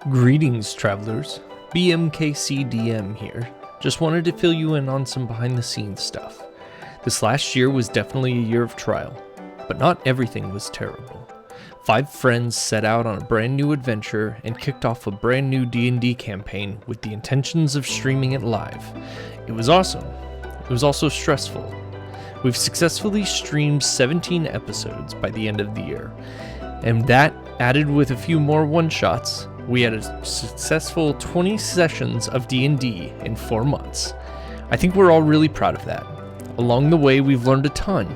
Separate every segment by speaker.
Speaker 1: Greetings, travelers. BMKC DM here. Just wanted to fill you in on some behind the scenes stuff. This last year was definitely a year of trial, but not everything was terrible. 5 friends set out on a brand new adventure and kicked off a brand new D&D campaign with the intentions of streaming it live. It was awesome. It was also stressful. We've successfully streamed 17 episodes by the end of the year, and that, added with a few more one-shots, we had a successful 20 sessions of D&D in 4 months. I think we're all really proud of that. Along the way, we've learned a ton.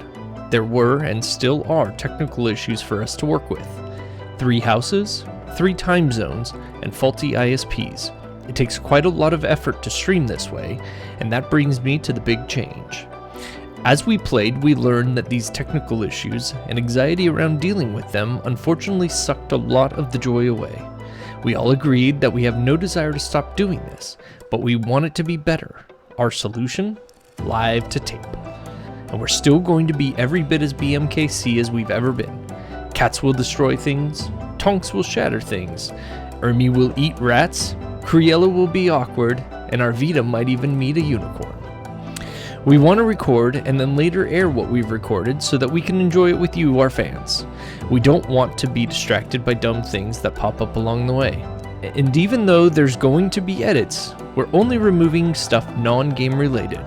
Speaker 1: There were, and still are, technical issues for us to work with. 3 houses, 3 time zones, and faulty ISPs. It takes quite a lot of effort to stream this way, and that brings me to the big change. As we played, we learned that these technical issues and anxiety around dealing with them unfortunately sucked a lot of the joy away. We all agreed that we have no desire to stop doing this, but we want it to be better. Our solution? Live to tape. And we're still going to be every bit as BMKC as we've ever been. Cats will destroy things, Tonks will shatter things, Ermi will eat rats, Cruella will be awkward, and our Vita might even meet a unicorn. We want to record and then later air what we've recorded so that we can enjoy it with you, our fans. We don't want to be distracted by dumb things that pop up along the way. And even though there's going to be edits, we're only removing stuff non-game related.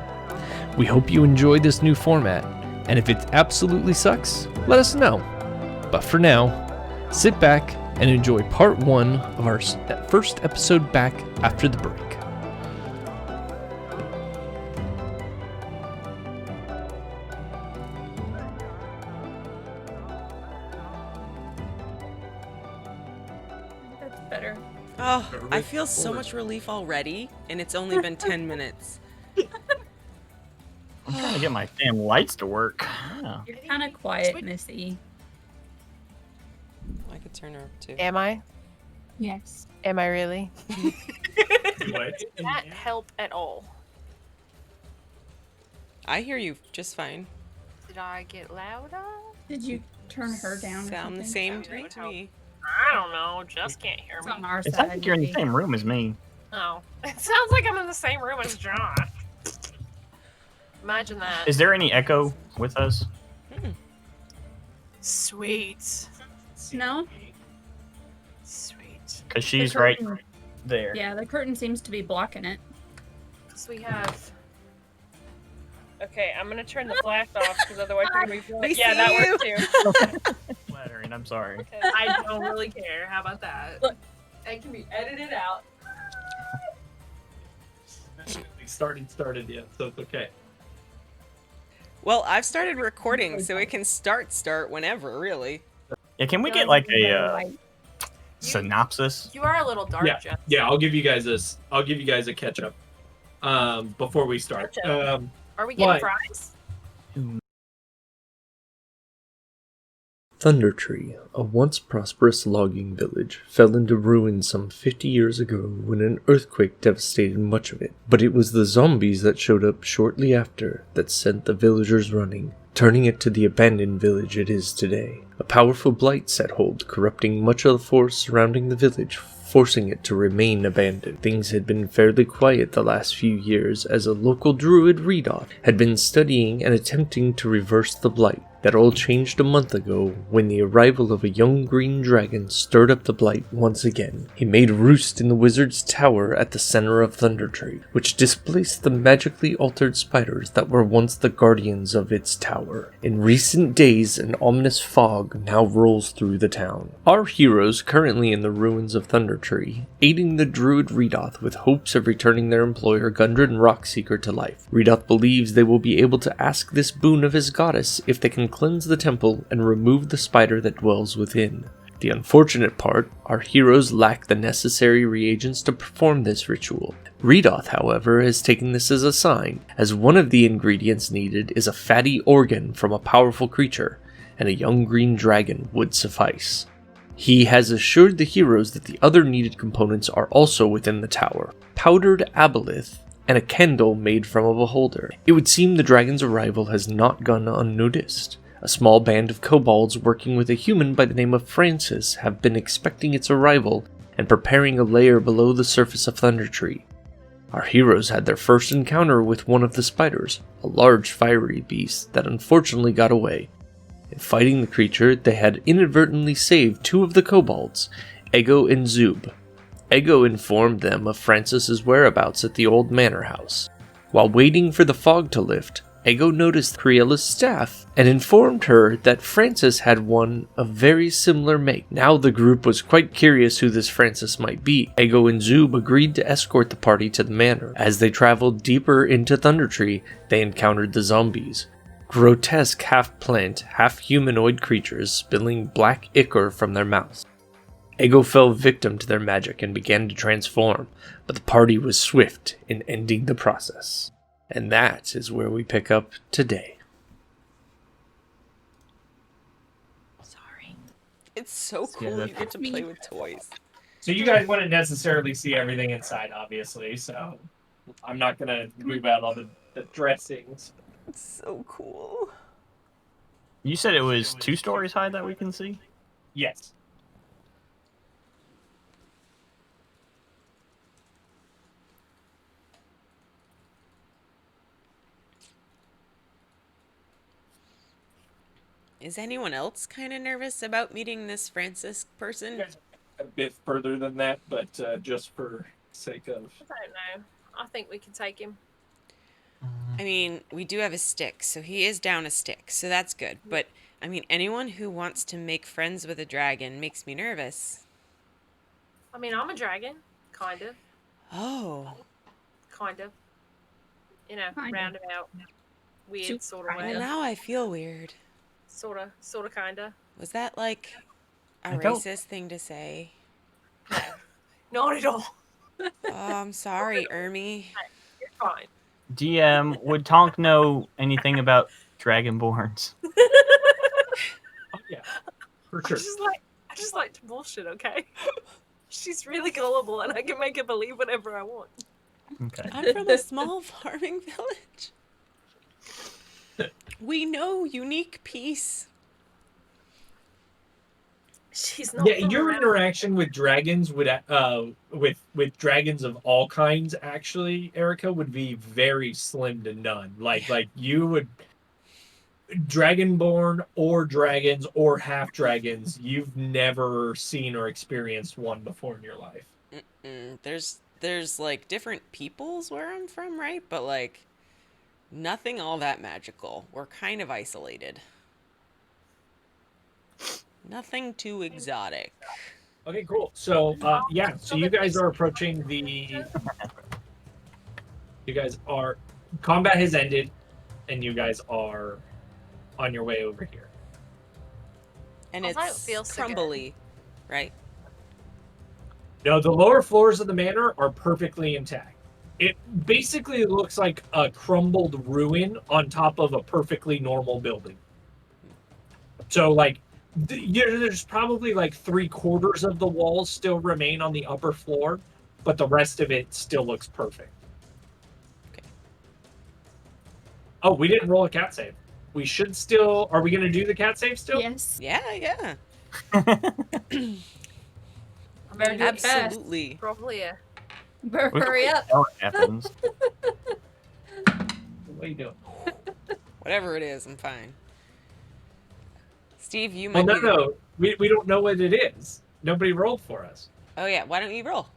Speaker 1: We hope you enjoy this new format, and if it absolutely sucks, let us know. But for now, sit back and enjoy part 1 of our first episode back after the break.
Speaker 2: Better.
Speaker 3: Oh, I feel so much relief already, and it's only been 10 minutes.
Speaker 4: I'm trying to get my damn lights to work. Yeah.
Speaker 2: You're kind of quiet, Missy.
Speaker 3: I could turn her up too.
Speaker 5: Am I?
Speaker 2: Yes.
Speaker 5: Am I really?
Speaker 6: Did that help at all?
Speaker 3: I hear you just fine.
Speaker 6: Did I get louder?
Speaker 2: Did you turn her down?
Speaker 3: Sound the same to me.
Speaker 6: I don't know. Just can't hear
Speaker 2: It's
Speaker 6: me.
Speaker 2: on our
Speaker 4: It sounds
Speaker 2: side.
Speaker 4: like you're in the same room as me.
Speaker 6: Oh, it sounds like I'm in the same room as John. Imagine that.
Speaker 4: Is there any echo with us?
Speaker 6: Sweet.
Speaker 2: No?
Speaker 6: Sweet.
Speaker 4: Because she's
Speaker 2: The
Speaker 4: right
Speaker 2: curtain-
Speaker 4: there.
Speaker 2: Yeah, the curtain seems to be blocking it.
Speaker 6: So we have. Okay, I'm gonna turn the flash off because otherwise we're gonna be.
Speaker 3: They
Speaker 6: Yeah,
Speaker 3: see
Speaker 6: that
Speaker 3: you.
Speaker 6: works too.
Speaker 4: Flattering, I'm sorry.
Speaker 6: Okay, I don't really care. How about that?
Speaker 2: Look.
Speaker 6: It can be edited out.
Speaker 7: We started yet, so it's okay.
Speaker 3: Well, I've started recording, so it can start whenever, really.
Speaker 4: Yeah, can we get like a synopsis?
Speaker 6: You are a little dark,
Speaker 7: Yeah.
Speaker 6: Jeff.
Speaker 7: Yeah, I'll give you guys a catch up before we start.
Speaker 6: Catch Are we getting
Speaker 7: Why?
Speaker 6: fries?
Speaker 1: Thundertree, a once prosperous logging village, fell into ruin some 50 years ago when an earthquake devastated much of it. But it was the zombies that showed up shortly after that sent the villagers running, turning it to the abandoned village it is today. A powerful blight set hold, corrupting much of the forest surrounding the village, forcing it to remain abandoned. Things had been fairly quiet the last few years as a local druid, Redoth, had been studying and attempting to reverse the blight. That all changed a month ago when the arrival of a young green dragon stirred up the blight once again. He made roost in the wizard's tower at the center of Thundertree, which displaced the magically altered spiders that were once the guardians of its tower. In recent days, an ominous fog now rolls through the town. Our heroes, currently in the ruins of Thundertree, aiding the druid Redoth with hopes of returning their employer Gundren Rockseeker to life. Redoth believes they will be able to ask this boon of his goddess if they can cleanse the temple and remove the spider that dwells within. The unfortunate part, our heroes lack the necessary reagents to perform this ritual. Redoth, however, has taken this as a sign, as one of the ingredients needed is a fatty organ from a powerful creature, and a young green dragon would suffice. He has assured the heroes that the other needed components are also within the tower: powdered aboleth and a candle made from a beholder. It would seem the dragon's arrival has not gone unnoticed. A small band of kobolds working with a human by the name of Francis have been expecting its arrival and preparing a lair below the surface of Thundertree. Our heroes had their first encounter with one of the spiders, a large fiery beast that unfortunately got away. In fighting the creature, they had inadvertently saved 2 of the kobolds, Ego and Zub. Ego informed them of Francis's whereabouts at the old manor house. While waiting for the fog to lift, Ego noticed Criella's staff and informed her that Francis had one of very similar make. Now the group was quite curious who this Francis might be. Ego and Zub agreed to escort the party to the manor. As they traveled deeper into Thundertree, they encountered the zombies. Grotesque half-plant, half-humanoid creatures spilling black ichor from their mouths. Ego fell victim to their magic and began to transform, but the party was swift in ending the process. And that is where we pick up today.
Speaker 3: Sorry. It's so cool you get to play with toys.
Speaker 7: So you guys wouldn't necessarily see everything inside, obviously, so I'm not going to move out all the dressings.
Speaker 3: It's so cool.
Speaker 4: You said it was 2 stories high that we can see?
Speaker 7: Yes.
Speaker 3: Is anyone else kind of nervous about meeting this Francis person?
Speaker 7: You guys are a bit further than that, but just for sake of...
Speaker 6: I don't know. I think we can take him.
Speaker 3: I mean, we do have a stick, so he is down a stick, so that's good. But, I mean, anyone who wants to make friends with a dragon makes me nervous.
Speaker 6: I mean, I'm a dragon. Kind of.
Speaker 3: Oh.
Speaker 6: Kind of. You know,
Speaker 2: Kind of.
Speaker 6: roundabout. Weird
Speaker 2: Super
Speaker 6: sort of
Speaker 3: Well,
Speaker 6: way.
Speaker 3: now I feel weird.
Speaker 6: Sorta, kinda.
Speaker 3: Was that, like, a
Speaker 4: I don't-
Speaker 3: racist thing to say?
Speaker 6: Not at all.
Speaker 3: Oh, I'm sorry, Ermi.
Speaker 6: You're fine.
Speaker 4: DM, would Tonk know anything about Dragonborns?
Speaker 7: Oh, yeah, for sure.
Speaker 6: I just like to bullshit, okay? She's really gullible and I can make her believe whatever I want.
Speaker 4: Okay.
Speaker 3: I'm from a small farming village. We know unique peace.
Speaker 6: She's not
Speaker 7: Yeah,
Speaker 6: from
Speaker 7: your
Speaker 6: around.
Speaker 7: interaction with dragons would with dragons of all kinds, actually, Erica, would be very slim to none. Like you would Dragonborn or dragons or half dragons, you've never seen or experienced one before in your life.
Speaker 3: There's like different peoples where I'm from, right? But like nothing all that magical. We're kind of isolated. Nothing too exotic.
Speaker 7: Okay, cool. So yeah, so you guys are approaching the. You guys are combat has ended, and you guys are on your way over here.
Speaker 3: And
Speaker 6: I don't
Speaker 3: it's
Speaker 6: feel so good.
Speaker 3: crumbly, right?
Speaker 7: No, the lower floors of the manor are perfectly intact. It basically looks like a crumbled ruin on top of a perfectly normal building. So, like, there's probably like 3/4 of the walls still remain on the upper floor, but the rest of it still looks perfect.
Speaker 3: Okay.
Speaker 7: Oh, we didn't roll a cat save. We should still. Are we going to do the cat save still?
Speaker 2: Yes.
Speaker 3: Yeah.
Speaker 6: I mean,
Speaker 2: Do it fast.
Speaker 3: Absolutely.
Speaker 6: probably a
Speaker 2: Hurry up.
Speaker 4: Tell what happens.
Speaker 7: What are you doing?
Speaker 3: Whatever it is, I'm fine. Steve, you
Speaker 7: Well,
Speaker 3: might
Speaker 7: no. We don't know what it is. Nobody rolled for us.
Speaker 3: Oh yeah, why don't you roll?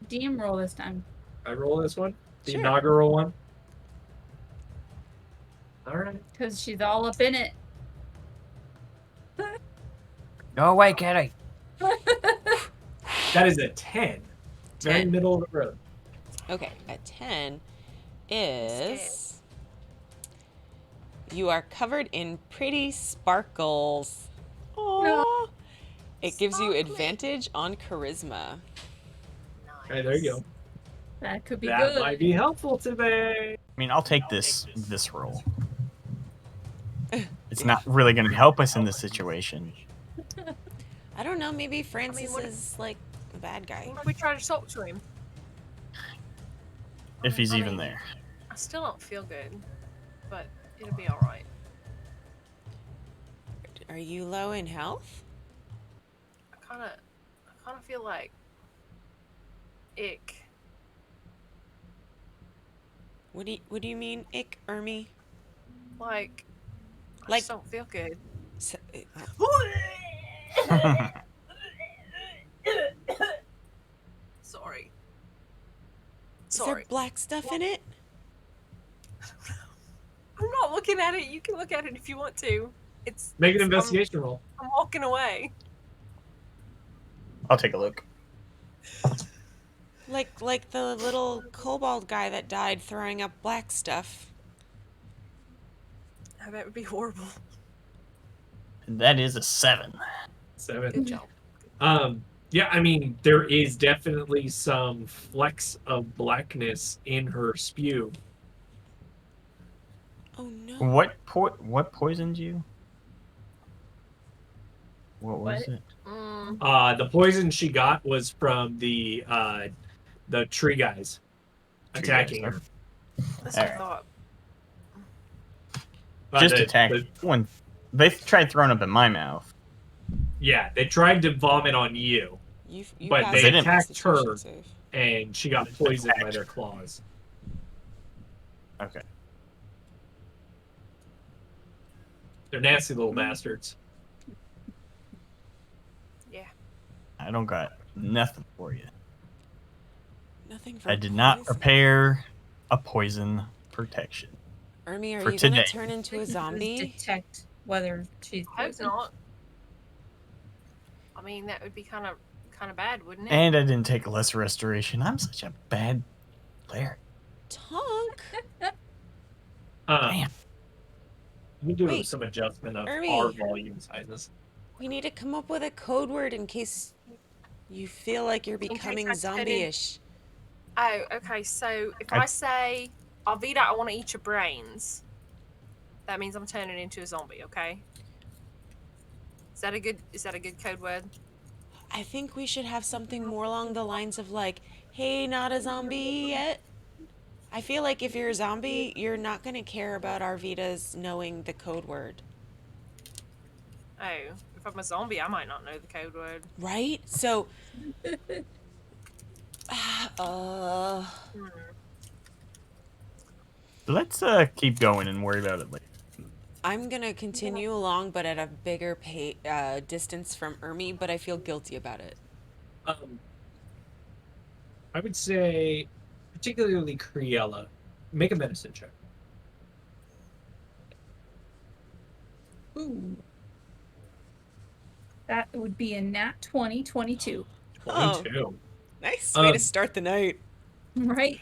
Speaker 2: DM roll this time.
Speaker 7: I roll this one, the
Speaker 3: Sure.
Speaker 7: inaugural one. All right.
Speaker 2: Because she's all up in it.
Speaker 5: Go away, Kitty.
Speaker 7: That is a 10. Very
Speaker 3: 10.
Speaker 7: middle of the road.
Speaker 3: Okay, a 10 is you are covered in pretty sparkles. Aww. It gives you advantage on charisma.
Speaker 7: Okay, there you go.
Speaker 2: That could be
Speaker 7: That
Speaker 2: good.
Speaker 7: might be helpful today.
Speaker 4: I mean, I'll take this roll. It's not really going to help us in this situation.
Speaker 3: I don't know, maybe Francis
Speaker 6: what-
Speaker 3: is like a bad guy.
Speaker 6: What if we try to talk to him?
Speaker 4: If he's
Speaker 6: I
Speaker 4: even
Speaker 6: mean,
Speaker 4: there.
Speaker 6: I still don't feel good, but it'll be alright.
Speaker 3: Are you low in health?
Speaker 6: I kind of feel like ick.
Speaker 3: What do you mean, ick, Ermi?
Speaker 6: Like, I
Speaker 3: Like-
Speaker 6: just don't feel good.
Speaker 3: So,
Speaker 6: Sorry.
Speaker 3: is there
Speaker 6: Sorry.
Speaker 3: black stuff in it?
Speaker 6: I'm not looking at it. You can look at it if you want to.
Speaker 7: Make an
Speaker 6: I'm-
Speaker 7: investigation roll.
Speaker 6: I'm walking away.
Speaker 4: I'll take a look.
Speaker 3: Like the little kobold guy that died throwing up black stuff.
Speaker 6: Oh, that would be horrible.
Speaker 4: That is a 7.
Speaker 7: 7.
Speaker 6: Good job.
Speaker 7: Yeah, I mean, there is definitely some flecks of blackness in her spew.
Speaker 3: Oh no.
Speaker 4: What poisoned you? What was
Speaker 6: What?
Speaker 4: it?
Speaker 7: The poison she got was from the tree guys attacking her.
Speaker 6: That's what I
Speaker 4: Alright.
Speaker 6: thought.
Speaker 4: Just attack. When they tried throwing up in my mouth.
Speaker 7: Yeah, they tried to vomit on you,
Speaker 3: You
Speaker 7: but
Speaker 3: passed
Speaker 7: they
Speaker 3: the
Speaker 7: attacked
Speaker 3: Constitution
Speaker 7: her.
Speaker 3: save.
Speaker 7: and she got poisoned by their claws.
Speaker 4: Okay.
Speaker 7: They're nasty little bastards.
Speaker 6: Yeah.
Speaker 4: I don't got nothing for you.
Speaker 3: Nothing for
Speaker 4: I did not
Speaker 3: poison.
Speaker 4: prepare a poison protection.
Speaker 3: Ermi, are
Speaker 4: for
Speaker 3: you gonna
Speaker 4: today.
Speaker 3: turn into a zombie?
Speaker 2: Detect whether she's
Speaker 6: I hope
Speaker 2: poisoned.
Speaker 6: not. I mean, that would be kind of bad, wouldn't it?
Speaker 4: And I didn't take lesser restoration. I'm such a bad player.
Speaker 3: Tonk.
Speaker 4: Damn.
Speaker 7: We do
Speaker 3: Wait,
Speaker 7: some adjustment of
Speaker 3: Ermi.
Speaker 7: our volume sizes.
Speaker 3: We need to come up with a code word in case you feel like you're
Speaker 6: case
Speaker 3: becoming
Speaker 6: I put in-
Speaker 3: zombie-ish.
Speaker 6: Oh, okay. So if
Speaker 4: I-
Speaker 6: I say, Alvida, I want to eat your brains, that means I'm turning into a zombie. Okay. Is that a good code word?
Speaker 3: I think we should have something more along the lines of like, "Hey, not a zombie yet." I feel like if you're a zombie, you're not gonna care about Arvidas knowing the code word,
Speaker 6: Oh, if I'm a zombie, I might not know the code word.
Speaker 3: right? So, uh,
Speaker 4: Let's keep going and worry about it later.
Speaker 3: I'm gonna continue along, but at a bigger distance from Ermi. But I feel guilty about it.
Speaker 7: I would say, particularly Criella, make a medicine check.
Speaker 2: Ooh. That would be a nat 20, 22.
Speaker 7: 22.
Speaker 3: Nice
Speaker 7: way to
Speaker 3: start the night.
Speaker 2: Right?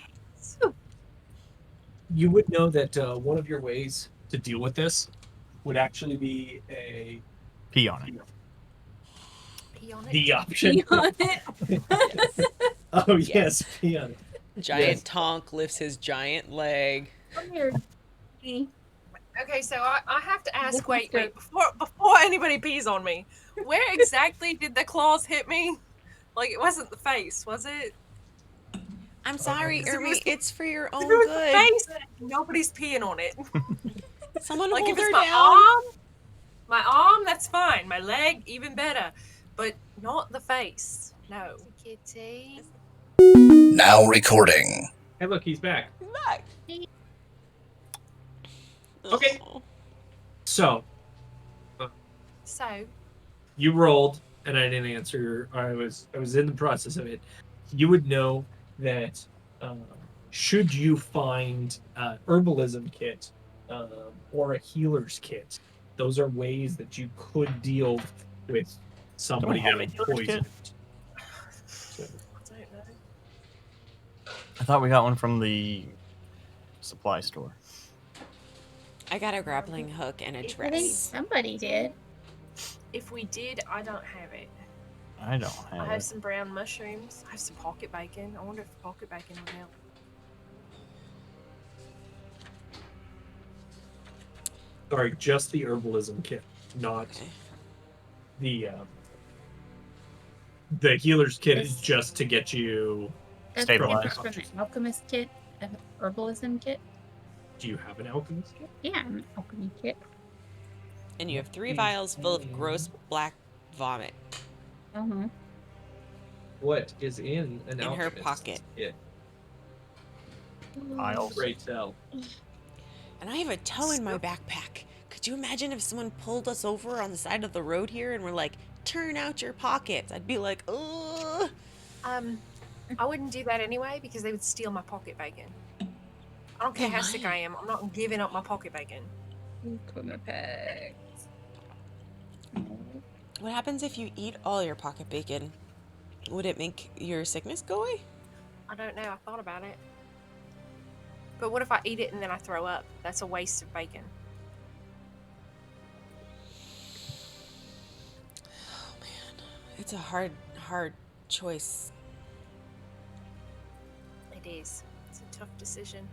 Speaker 7: You would know that one of your ways to deal with this would actually be
Speaker 4: Pee on it.
Speaker 6: Pee on it.
Speaker 7: the option.
Speaker 2: Pee on it.
Speaker 7: Oh yes, pee on it.
Speaker 3: Giant
Speaker 7: Yes.
Speaker 3: Tonk lifts his giant leg.
Speaker 2: Come here. Pee.
Speaker 6: Okay, so I have to ask.
Speaker 2: This is
Speaker 6: Wait,
Speaker 2: good.
Speaker 6: before anybody pees on me, where exactly did the claws hit me? Like, it wasn't the face, was it?
Speaker 3: I'm sorry,
Speaker 6: If it
Speaker 3: Ermi.
Speaker 6: was the-
Speaker 3: It's for your
Speaker 6: If
Speaker 3: own
Speaker 6: it was
Speaker 3: good.
Speaker 6: the face, nobody's peeing on it.
Speaker 3: Someone
Speaker 6: Like,
Speaker 3: hold
Speaker 6: if it's
Speaker 3: her
Speaker 6: my
Speaker 3: down.
Speaker 6: arm, that's fine. My leg, even better. But not the face. No. Kitty.
Speaker 8: Now recording.
Speaker 7: Hey, look, he's back.
Speaker 3: Back.
Speaker 7: Okay.
Speaker 3: Oh.
Speaker 7: So
Speaker 6: So,
Speaker 7: you rolled, and I didn't answer. I was in the process of it. You would know that should you find herbalism kit or a healer's kit, those are ways that you could deal with somebody
Speaker 4: have a
Speaker 7: getting
Speaker 4: healer's kit?
Speaker 7: poisoned. So,
Speaker 6: I don't know.
Speaker 4: I thought we got one from the supply store.
Speaker 3: I got a grappling hook and a
Speaker 2: I think
Speaker 3: dress.
Speaker 2: somebody did.
Speaker 6: If we did, I don't have it.
Speaker 4: I don't
Speaker 6: I
Speaker 4: have
Speaker 6: have
Speaker 4: it.
Speaker 6: some brown mushrooms. I have some pocket bacon. I wonder if pocket bacon would help.
Speaker 7: sorry, just the herbalism kit, not
Speaker 3: Okay.
Speaker 7: the healer's kit is
Speaker 2: Yes.
Speaker 7: just to get you.
Speaker 2: That's
Speaker 4: Stabilized.
Speaker 2: different from the alchemist kit, an herbalism kit.
Speaker 7: Do you have an alchemist kit?
Speaker 2: Yeah, an alchemy kit.
Speaker 3: And you have 3 vials full of gross black vomit
Speaker 2: Uh-huh.
Speaker 7: What is in an
Speaker 3: in her
Speaker 7: alchemist's
Speaker 3: pocket.
Speaker 7: kit?
Speaker 4: Vials.
Speaker 7: Pray tell.
Speaker 3: And I have a toe in my backpack. Could you imagine if someone pulled us over on the side of the road here and were like, turn out your pockets? I'd be like, ugh.
Speaker 6: I wouldn't do that anyway because they would steal my pocket bacon. I don't care
Speaker 3: They
Speaker 6: how sick
Speaker 3: might.
Speaker 6: I am. I'm not giving up my pocket bacon.
Speaker 2: Equipment packs.
Speaker 3: What happens if you eat all your pocket bacon? Would it make your sickness go away?
Speaker 6: I don't know. I thought about it. But what if I eat it and then I throw up? That's a waste of bacon.
Speaker 3: Oh man, it's a hard choice.
Speaker 6: It is. It's a tough decision.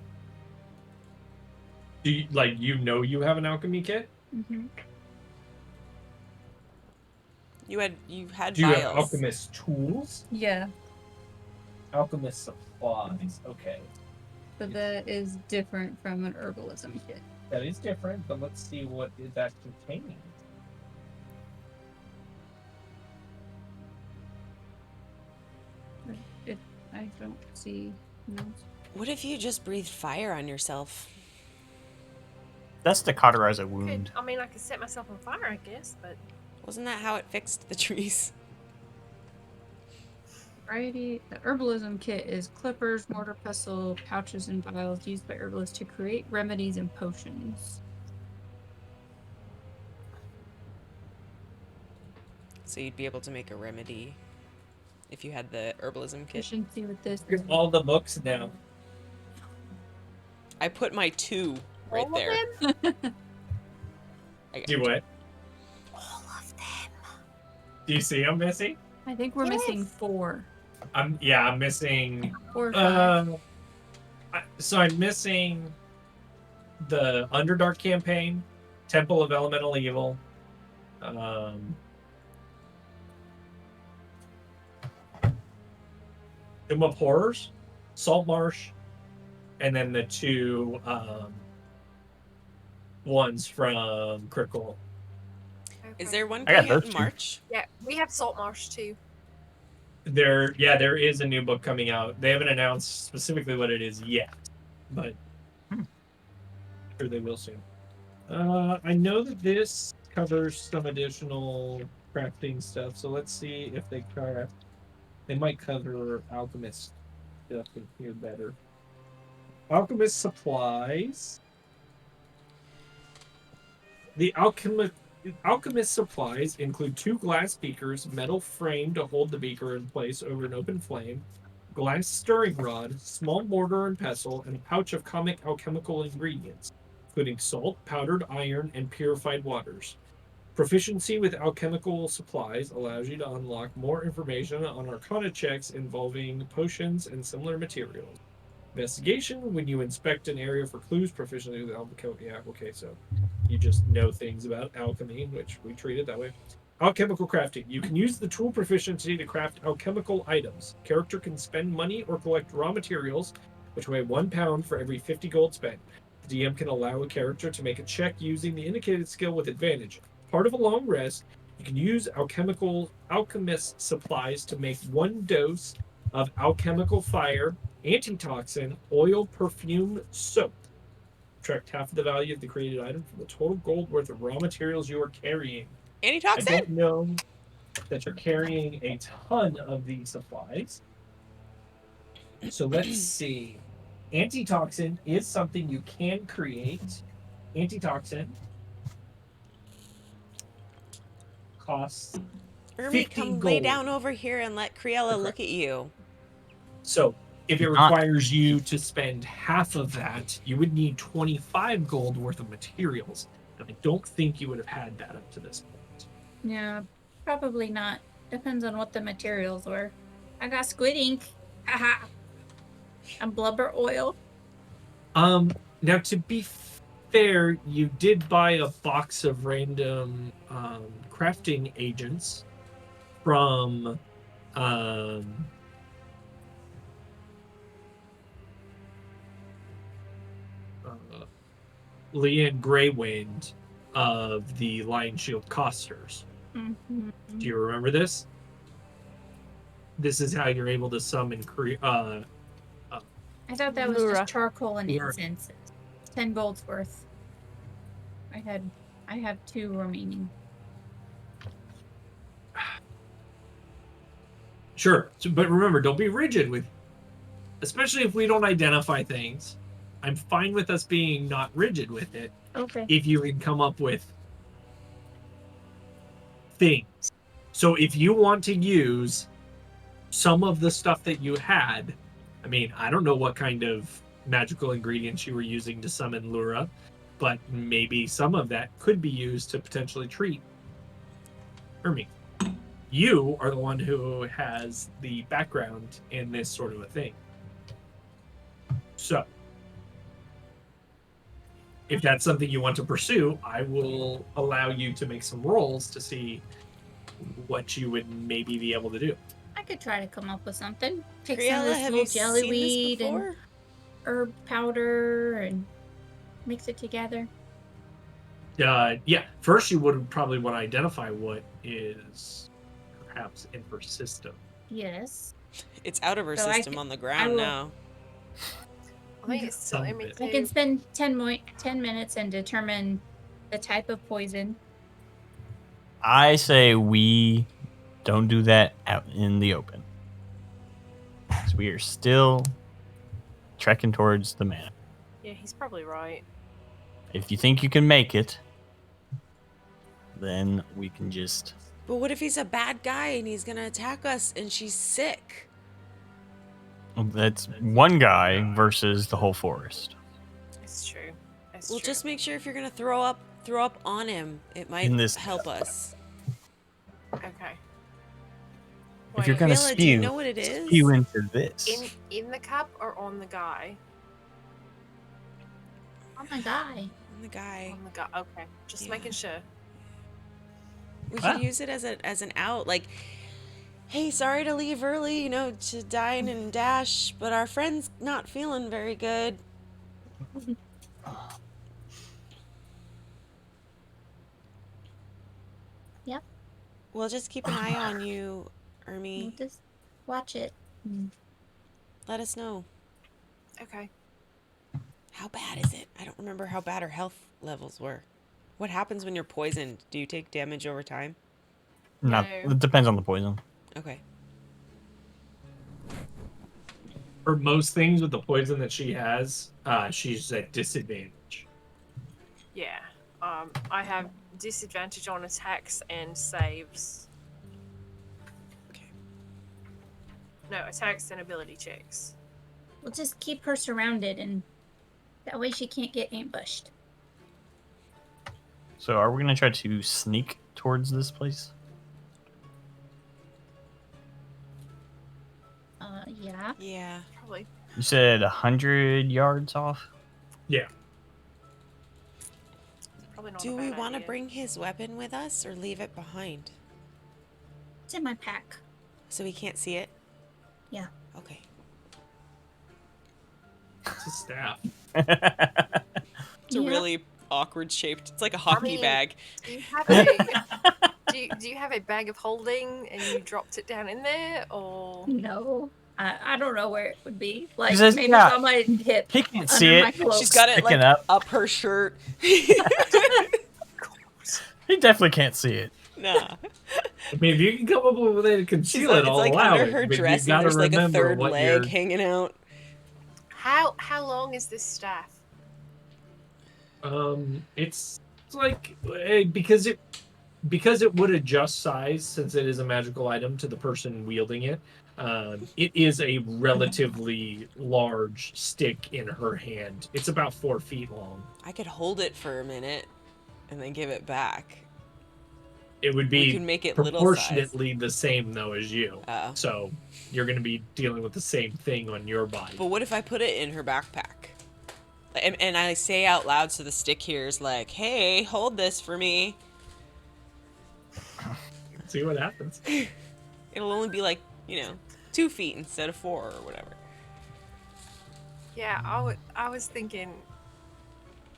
Speaker 7: Do you you have an alchemy kit?
Speaker 2: Mm-hmm.
Speaker 3: You had
Speaker 7: Do you
Speaker 3: vials.
Speaker 7: have alchemist tools?
Speaker 2: Yeah,
Speaker 7: Alchemist supplies. Okay.
Speaker 2: but that is different from an herbalism kit.
Speaker 7: That is different, but let's see what that contains.
Speaker 2: I don't see notes.
Speaker 3: What if you just breathed fire on yourself?
Speaker 4: That's to cauterize a wound.
Speaker 6: I could set myself on fire, I guess, but
Speaker 3: Wasn't that how it fixed the trees?
Speaker 2: Variety. The herbalism kit is clippers, mortar pestle, pouches, and vials used by herbalists to create remedies and potions.
Speaker 3: So you'd be able to make a remedy if you had the herbalism kit.
Speaker 2: Efficiency with this.
Speaker 7: Here's all the books now.
Speaker 3: I put my 2 right
Speaker 6: all of
Speaker 3: there.
Speaker 6: them?
Speaker 7: Do what?
Speaker 3: All of them.
Speaker 7: Do you see I'm missing?
Speaker 2: I think we're missing 4.
Speaker 7: I'm missing
Speaker 2: 4 or 5.
Speaker 7: So I'm missing the Underdark campaign, Temple of Elemental Evil, Doom of Horrors, Saltmarsh, and then the 2 ones from Critical.
Speaker 3: Is there one
Speaker 4: I got
Speaker 3: coming out
Speaker 4: those
Speaker 3: in
Speaker 4: 2.
Speaker 3: March?
Speaker 6: Yeah, we have Saltmarsh too.
Speaker 7: There is a new book coming out. They haven't announced specifically what it is yet, but I'm sure they will soon. I know that this covers some additional crafting stuff, so let's see if they craft. They might cover alchemist stuff in here better. Alchemist supplies. The alchemist supplies include 2 glass beakers, metal frame to hold the beaker in place over an open flame, glass stirring rod, small mortar and pestle, and a pouch of common alchemical ingredients, including salt, powdered iron, and purified waters. Proficiency with alchemical supplies allows you to unlock more information on arcana checks involving potions and similar materials. Investigation, when you inspect an area for clues. Proficiency with alchemy. Yeah, okay, so you just know things about alchemy, which we treat it that way. Alchemical crafting. You can use the tool proficiency to craft alchemical items. Character can spend money or collect raw materials, which weigh 1 pound for every 50 gold spent. The DM can allow a character to make a check using the indicated skill with advantage. Part of a long rest, you can use alchemist supplies to make 1 dose of alchemical fire, antitoxin, oil, perfume, soap. Subtract half of the value of the created item from the total gold worth of raw materials you are carrying. I
Speaker 3: Antitoxin?
Speaker 7: don't know that you're carrying a ton of these supplies. So let's see. Antitoxin is something you can create. Antitoxin costs
Speaker 3: Ermi,
Speaker 7: 50
Speaker 3: come lay
Speaker 7: gold.
Speaker 3: down over here and let Criella look at you.
Speaker 7: So if it
Speaker 4: Not-
Speaker 7: requires you to spend half of that, you would need 25 gold worth of materials. And I don't think you would have had that up to this point.
Speaker 2: Yeah, probably not. Depends on what the materials were. I got squid ink. Haha. And blubber oil.
Speaker 7: Now to be fair, you did buy a box of random crafting agents from Leanne Greywind of the Lion Shield Costers.
Speaker 2: Mhm.
Speaker 7: Do you remember this? This is how you're able to summon
Speaker 2: I thought that was
Speaker 6: Lura.
Speaker 2: just charcoal and
Speaker 7: Lura.
Speaker 2: incense. 10 gold's worth. I have 2 remaining.
Speaker 7: Sure, but remember, don't be rigid with, especially if we don't identify things. I'm fine with us being not rigid with it
Speaker 2: Okay.
Speaker 7: if you can come up with things. So if you want to use some of the stuff that you had, I mean, I don't know what kind of magical ingredients you were using to summon Lura, but maybe some of that could be used to potentially treat Hermie. You are the one who has the background in this sort of a thing. So, if that's something you want to pursue, I will allow you to make some rolls to see what you would maybe be able to do.
Speaker 2: I could try to come up with something. Take some
Speaker 3: Kriella,
Speaker 2: of this
Speaker 3: have
Speaker 2: little
Speaker 3: you seen this
Speaker 2: jellyweed and
Speaker 3: before?
Speaker 2: herb powder and mix it together.
Speaker 7: Yeah, first you would probably want to identify what is perhaps in her system.
Speaker 2: Yes.
Speaker 3: It's out of her
Speaker 2: So I
Speaker 3: system
Speaker 2: c-
Speaker 3: on the
Speaker 2: I
Speaker 3: ground
Speaker 2: will-
Speaker 3: now.
Speaker 6: I think it's still in me
Speaker 7: I
Speaker 6: too.
Speaker 2: I can spend 10 minutes and determine the type of poison.
Speaker 4: I say we don't do that out in the open. So we are still trekking towards the manor.
Speaker 6: Yeah, he's probably right.
Speaker 4: If you think you can make it, then we can just.
Speaker 3: But what if he's a bad guy and he's gonna attack us and she's sick?
Speaker 4: That's one guy versus the whole forest.
Speaker 6: It's true. It's
Speaker 3: Well,
Speaker 6: true.
Speaker 3: just make sure if you're gonna throw up on him, it might
Speaker 4: In this
Speaker 3: help us.
Speaker 6: Okay.
Speaker 4: If you're
Speaker 6: Wait,
Speaker 4: gonna
Speaker 3: Kriella, do you
Speaker 4: spew,
Speaker 3: know what it is?
Speaker 4: spew into this.
Speaker 6: in the cup or on the guy?
Speaker 2: Oh my god.
Speaker 3: On the guy.
Speaker 6: On the guy. Okay, just
Speaker 3: Yeah.
Speaker 6: making sure.
Speaker 3: We
Speaker 7: Ah.
Speaker 3: could use it as an out, like, hey, sorry to leave early, to dine and dash, but our friend's not feeling very good.
Speaker 2: Yep.
Speaker 3: We'll just keep an eye on you,
Speaker 2: We'll
Speaker 3: Ermi.
Speaker 2: just watch it.
Speaker 3: Let us know.
Speaker 6: Okay.
Speaker 3: How bad is it? I don't remember how bad her health levels were. What happens when you're poisoned? Do you take damage over time?
Speaker 4: Not.
Speaker 6: No.
Speaker 4: It depends on the poison.
Speaker 3: Okay.
Speaker 7: For most things with the poison that she has, she's at disadvantage.
Speaker 6: Yeah. I have disadvantage on attacks and saves.
Speaker 3: Okay.
Speaker 6: No, attacks and ability checks.
Speaker 2: We'll just keep her surrounded, and that way she can't get ambushed.
Speaker 4: So are we gonna try to sneak towards this place?
Speaker 2: Yeah.
Speaker 3: Yeah.
Speaker 6: Probably.
Speaker 4: You said 100 yards off.
Speaker 7: Yeah.
Speaker 6: Probably not.
Speaker 3: Do
Speaker 6: a
Speaker 3: we
Speaker 6: bad
Speaker 3: want to
Speaker 6: idea.
Speaker 3: bring his weapon with us or leave it behind?
Speaker 2: It's in my pack.
Speaker 3: So we can't see it?
Speaker 2: Yeah.
Speaker 3: Okay.
Speaker 7: It's a staff.
Speaker 3: It's a
Speaker 2: Yeah.
Speaker 3: really awkward shaped. It's like a hockey
Speaker 6: mean-
Speaker 3: bag.
Speaker 6: Do you have a do you have a bag of holding and you dropped it down in there, or
Speaker 2: No. I don't know where it would be. Like,
Speaker 4: says,
Speaker 2: maybe
Speaker 4: yeah.
Speaker 2: it's on my hip.
Speaker 4: He can't see
Speaker 2: under my
Speaker 4: it.
Speaker 2: cloak.
Speaker 3: She's got it
Speaker 4: Sticking
Speaker 3: like
Speaker 4: up.
Speaker 3: her shirt.
Speaker 4: He definitely can't see it.
Speaker 3: Nah.
Speaker 7: I mean, if you can come up with a way to
Speaker 3: She's
Speaker 7: conceal
Speaker 3: like,
Speaker 7: it,
Speaker 3: it's
Speaker 7: I'll
Speaker 3: like
Speaker 7: allow
Speaker 3: under
Speaker 7: it.
Speaker 3: her
Speaker 7: but you
Speaker 3: dress and
Speaker 7: gotta
Speaker 3: there's like a
Speaker 7: remember
Speaker 3: third
Speaker 7: what
Speaker 3: leg
Speaker 7: you're-
Speaker 3: hanging out.
Speaker 6: how long is this staff?
Speaker 7: It's like because it would adjust size since it is a magical item to the person wielding it. It is a relatively large stick in her hand. It's about 4 feet long.
Speaker 3: I could hold it for a minute and then give it back.
Speaker 7: It would
Speaker 3: We
Speaker 7: be
Speaker 3: can make it little size.
Speaker 7: proportionately the same though as you.
Speaker 3: Oh.
Speaker 7: So you're going to be dealing with the same thing on your body.
Speaker 3: But what if I put it in her backpack? And I say out loud so the stick hears like, hey, hold this for me.
Speaker 7: See what happens.
Speaker 3: It'll only be like, 2 feet instead of 4 or whatever.
Speaker 6: Yeah, I was thinking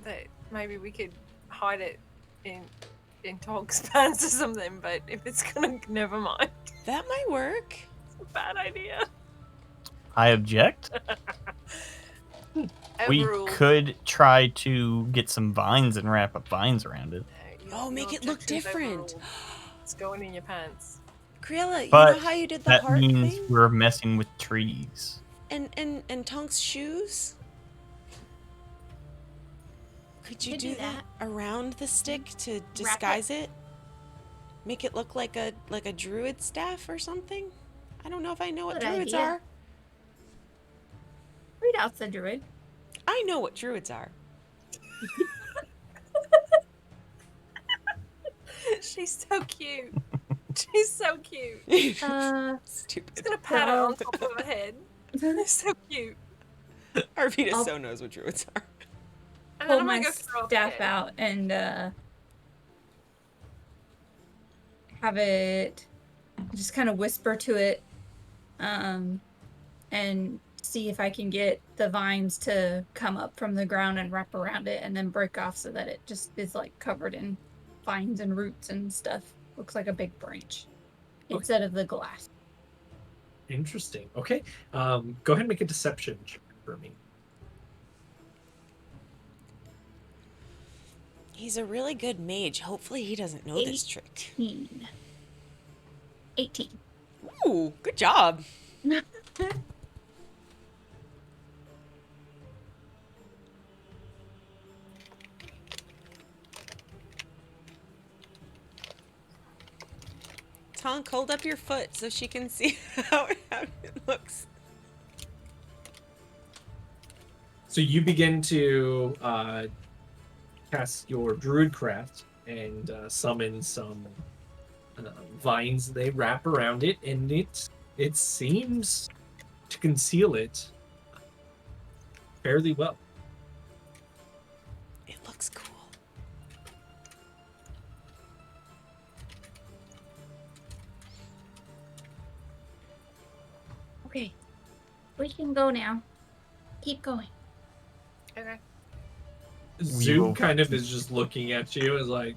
Speaker 6: that maybe we could hide it in Tonk's pants or something, but if it's gonna, never mind.
Speaker 3: That might work.
Speaker 6: It's a bad idea.
Speaker 4: I object. We
Speaker 6: Overruled.
Speaker 4: could try to get some vines and wrap up vines around it.
Speaker 3: Oh, make it look
Speaker 6: objection's
Speaker 3: different.
Speaker 6: overruled. It's going in your pants.
Speaker 3: Kriela, you
Speaker 4: But
Speaker 3: know how you did the
Speaker 4: that
Speaker 3: heart
Speaker 4: means
Speaker 3: thing?
Speaker 4: we're messing with trees.
Speaker 3: And Tonk's shoes? Could you
Speaker 2: Could
Speaker 3: do
Speaker 2: do
Speaker 3: that
Speaker 2: that.
Speaker 3: around the stick to disguise it? Make it look like a druid staff or something? I don't know if I know what
Speaker 2: Good
Speaker 3: druids
Speaker 2: idea.
Speaker 3: are.
Speaker 2: Read out the druid.
Speaker 3: I know what druids are.
Speaker 6: She's so cute. She's so cute.
Speaker 3: Stupid.
Speaker 6: It's gonna pat her on top of her head. It's so cute.
Speaker 3: Arvita
Speaker 2: I'll-
Speaker 3: so knows what druids are.
Speaker 6: And then
Speaker 2: pull
Speaker 6: I'm gonna
Speaker 2: my
Speaker 6: go throw up
Speaker 2: staff
Speaker 6: again.
Speaker 2: out and have it just kind of whisper to it and see if I can get the vines to come up from the ground and wrap around it and then break off so that it just is like covered in vines and roots and stuff. Looks like a big branch instead of the glass.
Speaker 7: Interesting. Okay. Go ahead and make a deception check for me.
Speaker 3: He's a really good mage. Hopefully he doesn't know this trick.
Speaker 2: 18.
Speaker 3: Ooh, good job. Tonk, hold up your foot so she can see how it looks.
Speaker 7: So you begin to cast your druidcraft and summon some vines. They wrap around it, and it seems to conceal it fairly well.
Speaker 3: It looks cool.
Speaker 2: Okay. We can go now. Keep going.
Speaker 6: Okay.
Speaker 7: Zoom
Speaker 4: will-
Speaker 7: kind of is just looking at you as like,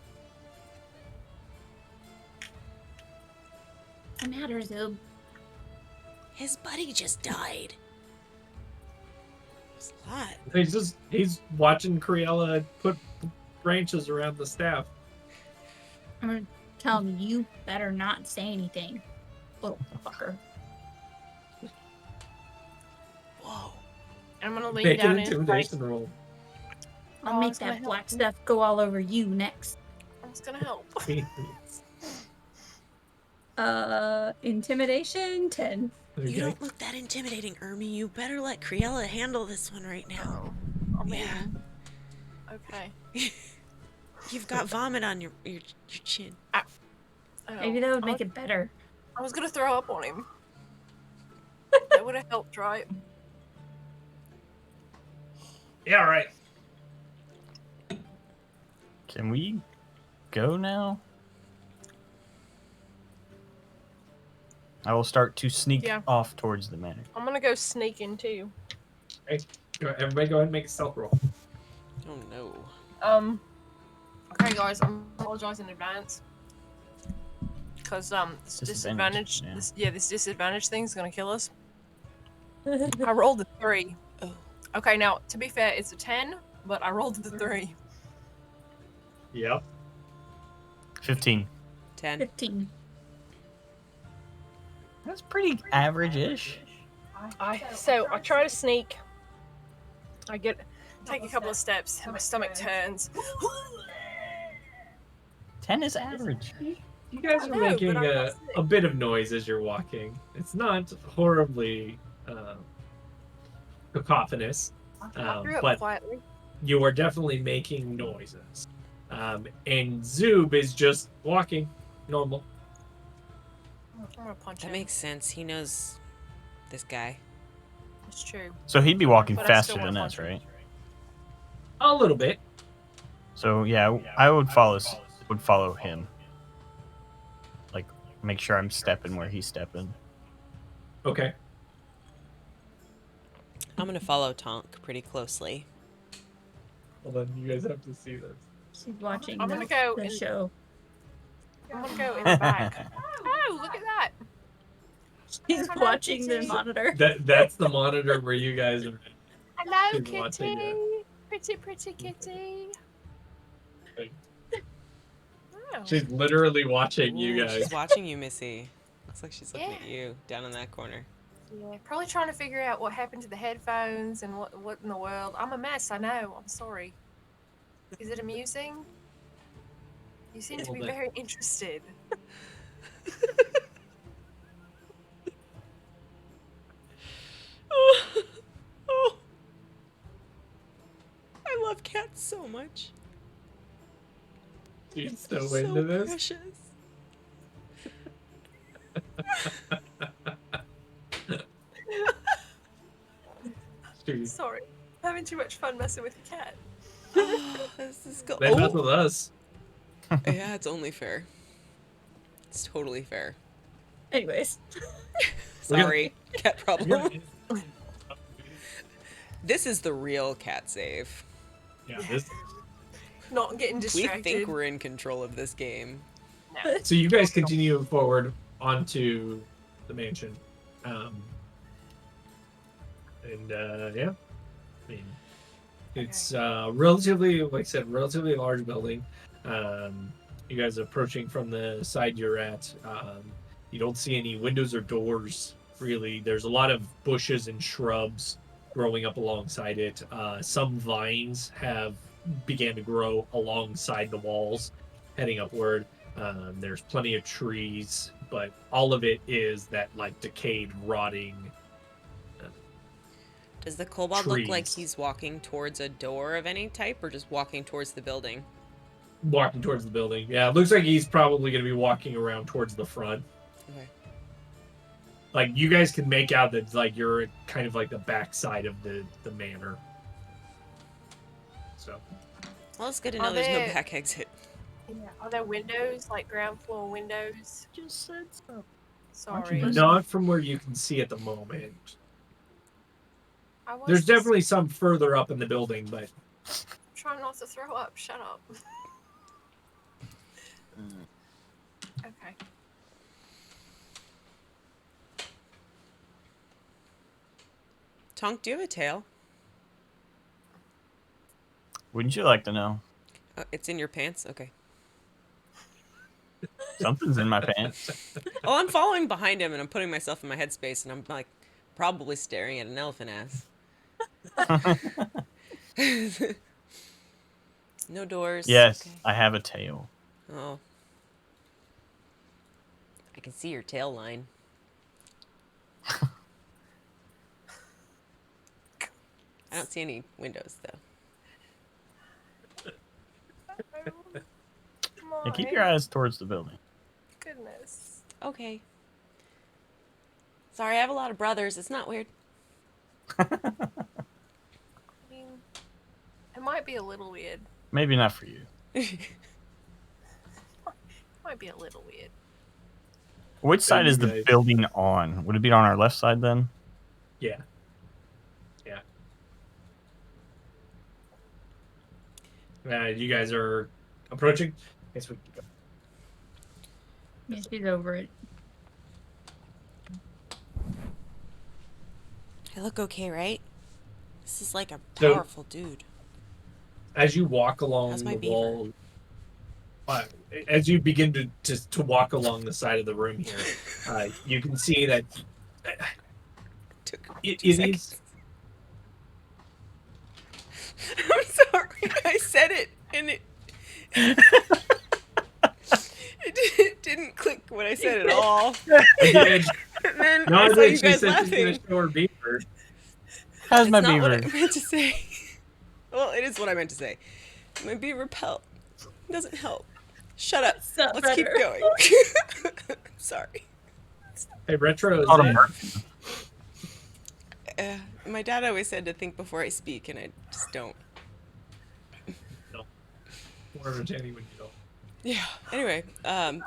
Speaker 2: What's the matter, Zoob?
Speaker 3: His buddy just died. It's a lot.
Speaker 7: he's watching Criella put branches around the staff.
Speaker 2: I'm gonna tell him you better not say anything, little fucker.
Speaker 3: Whoa.
Speaker 6: I'm gonna lean
Speaker 7: Make an
Speaker 6: down in his face.
Speaker 7: intimidation roll.
Speaker 2: I'll
Speaker 6: Oh,
Speaker 2: make
Speaker 6: it's gonna
Speaker 2: that
Speaker 6: help.
Speaker 2: black stuff go all over you next.
Speaker 6: It's gonna help.
Speaker 2: Intimidation 10.
Speaker 3: You
Speaker 7: Okay.
Speaker 3: don't look that intimidating, Ermi. You better let Criella handle this one right now.
Speaker 6: I mean,
Speaker 3: Yeah.
Speaker 6: okay.
Speaker 3: You've got vomit on your chin.
Speaker 6: Oh,
Speaker 2: Maybe that would make it better.
Speaker 6: I was gonna throw up on him. That would have helped, right?
Speaker 7: Yeah, right.
Speaker 4: Can we go now? I will start to sneak
Speaker 6: Yeah.
Speaker 4: off towards the manor.
Speaker 6: I'm gonna go sneaking too.
Speaker 7: Everybody go ahead and make a stealth roll.
Speaker 3: Oh no.
Speaker 6: Okay, guys, I apologize in advance. Because this
Speaker 4: Disadvantage,
Speaker 6: disadvantage,
Speaker 4: yeah.
Speaker 6: this disadvantage thing's gonna kill us. I rolled a 3.
Speaker 3: Oh.
Speaker 6: Okay, now to be fair, it's a 10, but I rolled the 3.
Speaker 7: Yep.
Speaker 4: 15.
Speaker 3: 10.
Speaker 2: 15.
Speaker 4: That's pretty average-ish.
Speaker 6: So I try to sneak. I take a couple of steps, and my stomach turns.
Speaker 4: 10 is average.
Speaker 7: You guys are
Speaker 6: No,
Speaker 7: making
Speaker 6: but I'm not
Speaker 7: a bit of noise as you're walking. It's not horribly cacophonous,
Speaker 6: I threw up
Speaker 7: but
Speaker 6: quietly.
Speaker 7: you are definitely making noises. And Zoob is just walking normal.
Speaker 6: I'm gonna punch
Speaker 3: That
Speaker 6: him.
Speaker 3: makes sense. He knows this guy.
Speaker 6: It's true.
Speaker 4: So he'd be walking
Speaker 6: But I
Speaker 4: faster
Speaker 6: still
Speaker 4: than
Speaker 6: wanna
Speaker 4: us,
Speaker 6: punch him.
Speaker 4: right?
Speaker 7: A little bit.
Speaker 4: So yeah, I would follow him. Like, make sure I'm stepping where he's stepping.
Speaker 7: Okay.
Speaker 3: I'm gonna follow Tonk pretty closely.
Speaker 7: Well, then you guys have to see this.
Speaker 2: She's watching
Speaker 6: I'm gonna go
Speaker 2: the
Speaker 6: in-
Speaker 2: show.
Speaker 6: I'm gonna go in the back. Oh, look at that!
Speaker 2: She's
Speaker 6: Hello,
Speaker 2: watching the
Speaker 6: Kitty.
Speaker 2: monitor.
Speaker 7: That's the monitor where you guys are.
Speaker 6: Hello,
Speaker 7: She's watching
Speaker 6: Kitty. Pretty, pretty Kitty. Oh.
Speaker 7: She's literally watching you
Speaker 3: Ooh,
Speaker 7: guys.
Speaker 3: she's watching you, Missy. Looks like she's looking
Speaker 6: Yeah.
Speaker 3: at you down in that corner.
Speaker 6: Yeah, probably trying to figure out what happened to the headphones and what in the world. I'm a mess, I know. I'm sorry. Is it amusing? You seem to be
Speaker 7: Little bit.
Speaker 6: very interested.
Speaker 3: Oh. I love cats so much.
Speaker 7: She's so
Speaker 3: So
Speaker 7: into this.
Speaker 3: precious.
Speaker 7: She's,
Speaker 6: Sorry. I'm having too much fun messing with the cat.
Speaker 3: This is go-
Speaker 7: they mess with us.
Speaker 3: Yeah, it's only fair. It's totally fair.
Speaker 2: Anyways,
Speaker 3: Sorry, cat
Speaker 7: We're
Speaker 3: problem.
Speaker 7: gonna-
Speaker 3: This is the real cat save.
Speaker 7: yeah, this.
Speaker 6: Not getting
Speaker 3: We
Speaker 6: distracted.
Speaker 3: think we're in control of this game.
Speaker 6: No.
Speaker 7: So you guys continue forward onto the mansion, and yeah, I mean, it's relatively, like I said, relatively large building. You guys are approaching from the side you're at. You don't see any windows or doors really. There's a lot of bushes and shrubs growing up alongside it. Some vines have began to grow alongside the walls, heading upward. There's plenty of trees, but all of it is that like decayed, rotting.
Speaker 3: Does the kobold look like
Speaker 7: Trees.
Speaker 3: he's walking towards a door of any type or just walking towards the building?
Speaker 7: Walking towards the building. Yeah, it looks like he's probably going to be walking around towards the front.
Speaker 3: Okay.
Speaker 7: Like you guys can make out that like you're kind of like the backside of the manor. So
Speaker 3: Well, it's good to
Speaker 6: Are
Speaker 3: know there's no
Speaker 6: there-
Speaker 3: back exit.
Speaker 6: Yeah. Are there windows, like ground floor windows?
Speaker 4: Just said so.
Speaker 6: Sorry.
Speaker 7: not from where you can see at the moment.
Speaker 6: I was
Speaker 7: There's
Speaker 6: just
Speaker 7: definitely some further up in the building, but
Speaker 6: trying not to throw up. Shut up. Okay.
Speaker 3: Tonk, do you have a tail?
Speaker 4: Wouldn't you like to know?
Speaker 3: It's in your pants? Okay.
Speaker 4: Something's in my pants.
Speaker 3: Oh, I'm following behind him and I'm putting myself in my headspace and I'm like probably staring at an elephant ass. No doors.
Speaker 4: Yes,
Speaker 3: Okay.
Speaker 4: I have a tail.
Speaker 3: Oh. I can see your tail line. I don't see any windows though.
Speaker 4: Yeah, keep your eyes towards the building.
Speaker 6: Goodness.
Speaker 3: Okay. Sorry, I have a lot of brothers. It's not weird.
Speaker 6: I mean, it might be a little weird.
Speaker 4: Maybe not for you.
Speaker 6: Might be a little weird.
Speaker 4: Which side
Speaker 7: you
Speaker 4: is the
Speaker 7: guys-
Speaker 4: building on? Would it be on our left side then?
Speaker 7: yeah. Yeah. You guys are approaching. Guess we can go.
Speaker 2: yeah, she's over it.
Speaker 3: I look okay, right? This is like a
Speaker 7: So-
Speaker 3: powerful dude.
Speaker 7: As you walk along
Speaker 3: How's
Speaker 7: the
Speaker 3: my beaver?
Speaker 7: wall, as you begin to walk along the side of the room here, you can see that
Speaker 3: Took
Speaker 7: it
Speaker 3: 2
Speaker 7: is.
Speaker 3: seconds. I'm sorry. I said it and it it didn't click when I said it all.
Speaker 7: Again,
Speaker 3: And then
Speaker 7: no,
Speaker 3: I
Speaker 7: I
Speaker 3: saw you
Speaker 7: think she
Speaker 3: guys
Speaker 7: said she's
Speaker 3: laughing.
Speaker 7: gonna show her beaver.
Speaker 4: How's my
Speaker 3: It's not what
Speaker 4: beaver?
Speaker 3: I meant to say. Well, it is what I meant to say. My beaver pelt doesn't help. Shut up.
Speaker 2: It's not
Speaker 3: Let's keep
Speaker 2: better.
Speaker 3: going. Sorry.
Speaker 7: Hey, Retro is
Speaker 4: Called a
Speaker 7: in.
Speaker 4: Murphy.
Speaker 3: My dad always said to think before I speak, and I just don't.
Speaker 7: More entertaining when you don't.
Speaker 3: Yeah. Anyway,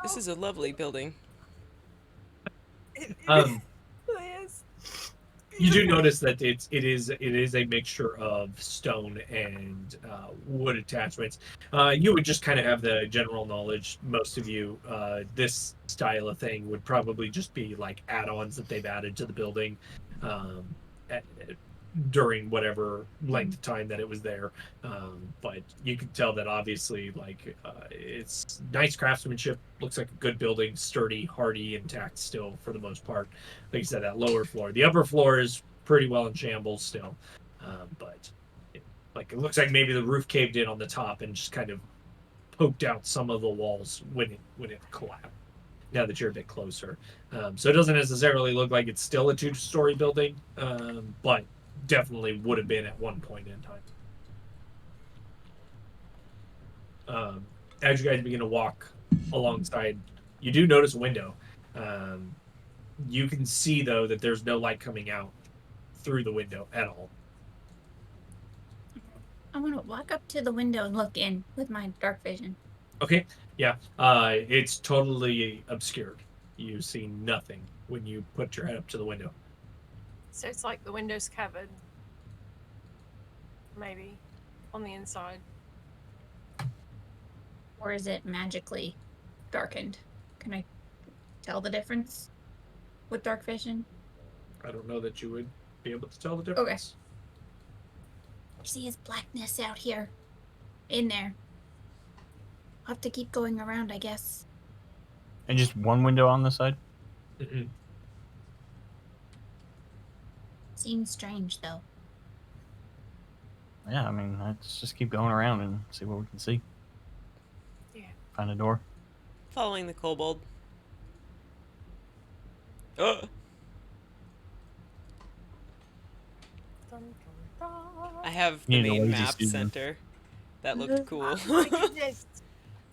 Speaker 3: this is a lovely building.
Speaker 7: Um,
Speaker 6: Yes.
Speaker 7: You do notice that it is a mixture of stone and wood attachments. You would just kind of have the general knowledge. Most of you, this style of thing would probably just be like add-ons that they've added to the building at, during whatever length of time that it was there. But you can tell that obviously, like, it's nice craftsmanship. Looks like a good building, sturdy, hardy, intact still for the most part. Like you said, that lower floor. The upper floor is pretty well in shambles still, but like it looks like maybe the roof caved in on the top and just kind of poked out some of the walls when it collapsed. Now that you're a bit closer, so it doesn't necessarily look like it's still a two-story building, but definitely would have been at one point in time. As you guys begin to walk alongside, you do notice a window. You can see, though, that there's no light coming out through the window at all.
Speaker 2: I want to walk up to the window and look in with my dark vision.
Speaker 7: Okay, yeah. It's totally obscured. You see nothing when you put your head up to the window.
Speaker 6: So it's like the window's covered. Maybe. On the inside.
Speaker 2: Or is it magically darkened? Can I tell the difference with dark vision?
Speaker 7: I don't know that you would be able to tell the difference.
Speaker 2: I see his blackness out here. In there. I'll have to keep going around, I guess.
Speaker 4: And just one window on the side?
Speaker 7: Mm-mm.
Speaker 2: Seems strange, though.
Speaker 4: Yeah, I mean, let's just keep going around and see what we can see.
Speaker 6: Yeah.
Speaker 4: Find a door.
Speaker 3: Following the kobold. Oh.
Speaker 6: Dun, dun, dun.
Speaker 3: I have
Speaker 4: You
Speaker 3: the
Speaker 4: need a
Speaker 3: main
Speaker 4: lazy
Speaker 3: map
Speaker 4: Susan.
Speaker 3: center. That looked cool.
Speaker 6: Oh my goodness.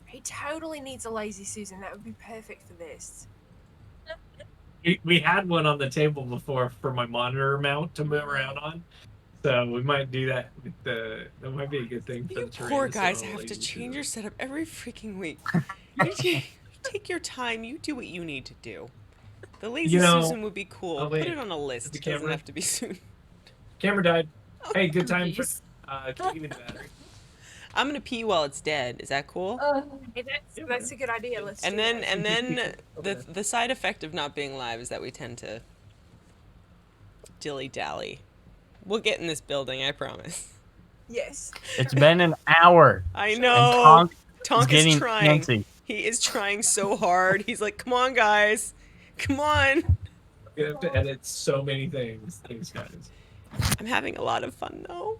Speaker 6: He totally needs a lazy Susan. That would be perfect for this.
Speaker 7: We had one on the table before for my monitor mount to move around on. So we might do that with that might be a good thing for
Speaker 3: You
Speaker 7: the terrain.
Speaker 3: poor
Speaker 7: to
Speaker 3: guys
Speaker 7: sit on
Speaker 3: have
Speaker 7: a
Speaker 3: to
Speaker 7: lazy
Speaker 3: change
Speaker 7: Susan.
Speaker 3: your setup every freaking week. Take your time. You do what you need to do. The lazy
Speaker 7: You know-
Speaker 3: Susan would be cool.
Speaker 7: oh, wait.
Speaker 3: Put it on a list.
Speaker 7: The
Speaker 3: It doesn't
Speaker 7: camera?
Speaker 3: have to be soon.
Speaker 7: Camera died. Hey, good time for
Speaker 2: Jeez.
Speaker 7: give me the battery.
Speaker 3: I'm gonna pee while it's dead. Is that cool?
Speaker 6: Hey, that's a good idea. Let's
Speaker 3: And
Speaker 6: do
Speaker 3: then
Speaker 6: that.
Speaker 3: the side effect of not being live is that we tend to dilly dally. We'll get in this building, I promise.
Speaker 6: Yes.
Speaker 4: It's been an hour.
Speaker 3: I
Speaker 4: And
Speaker 3: know.
Speaker 4: Tonk is getting
Speaker 3: trying.
Speaker 4: antsy.
Speaker 3: He is trying so hard. He's like, "Come on, guys, come on."
Speaker 7: We're gonna have to edit so many things. Thanks, guys.
Speaker 3: I'm having a lot of fun though.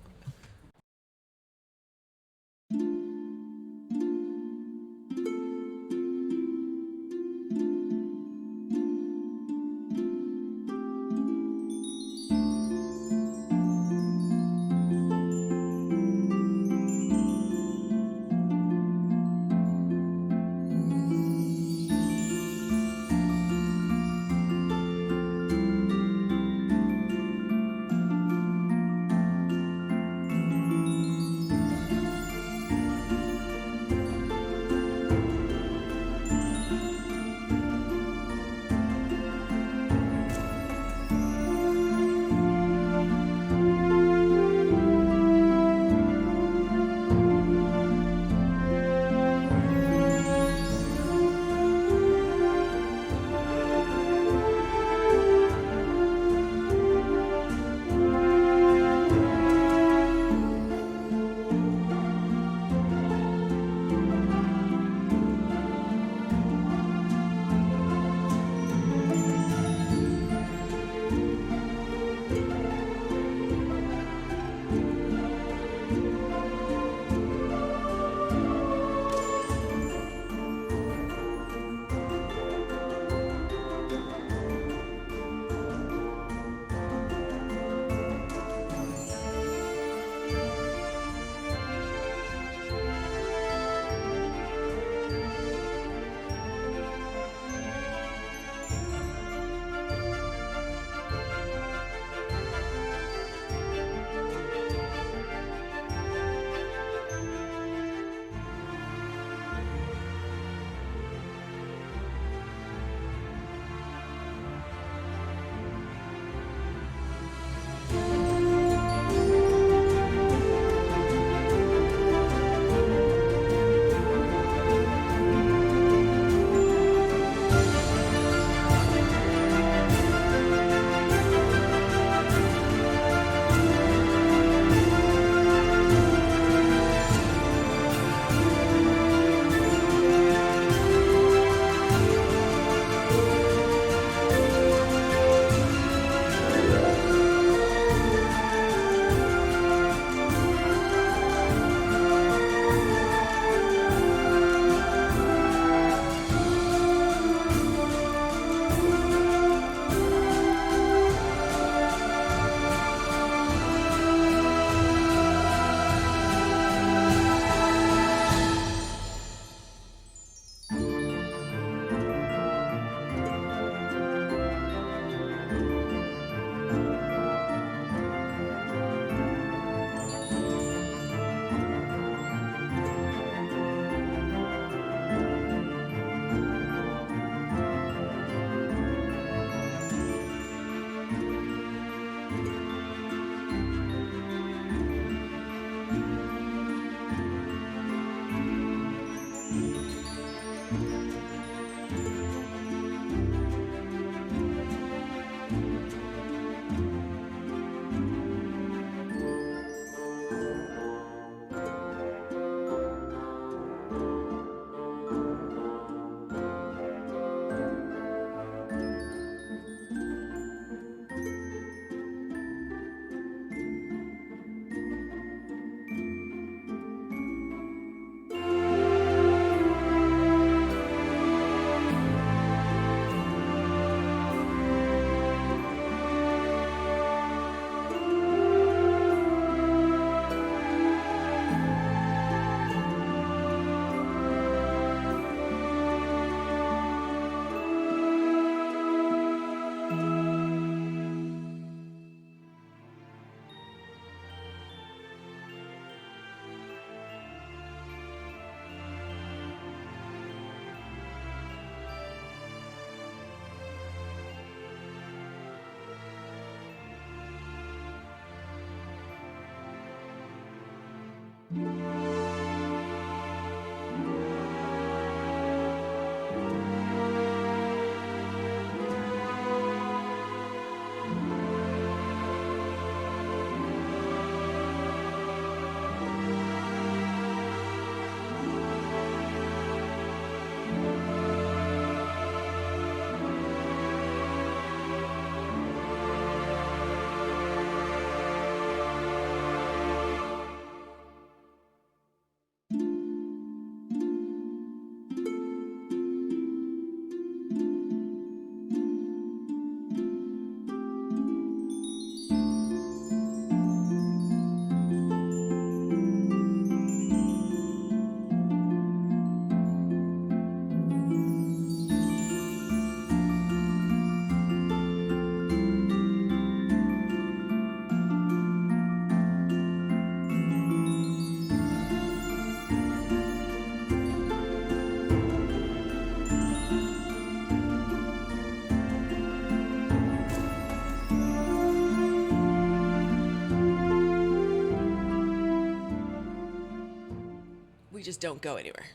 Speaker 3: We just don't go anywhere.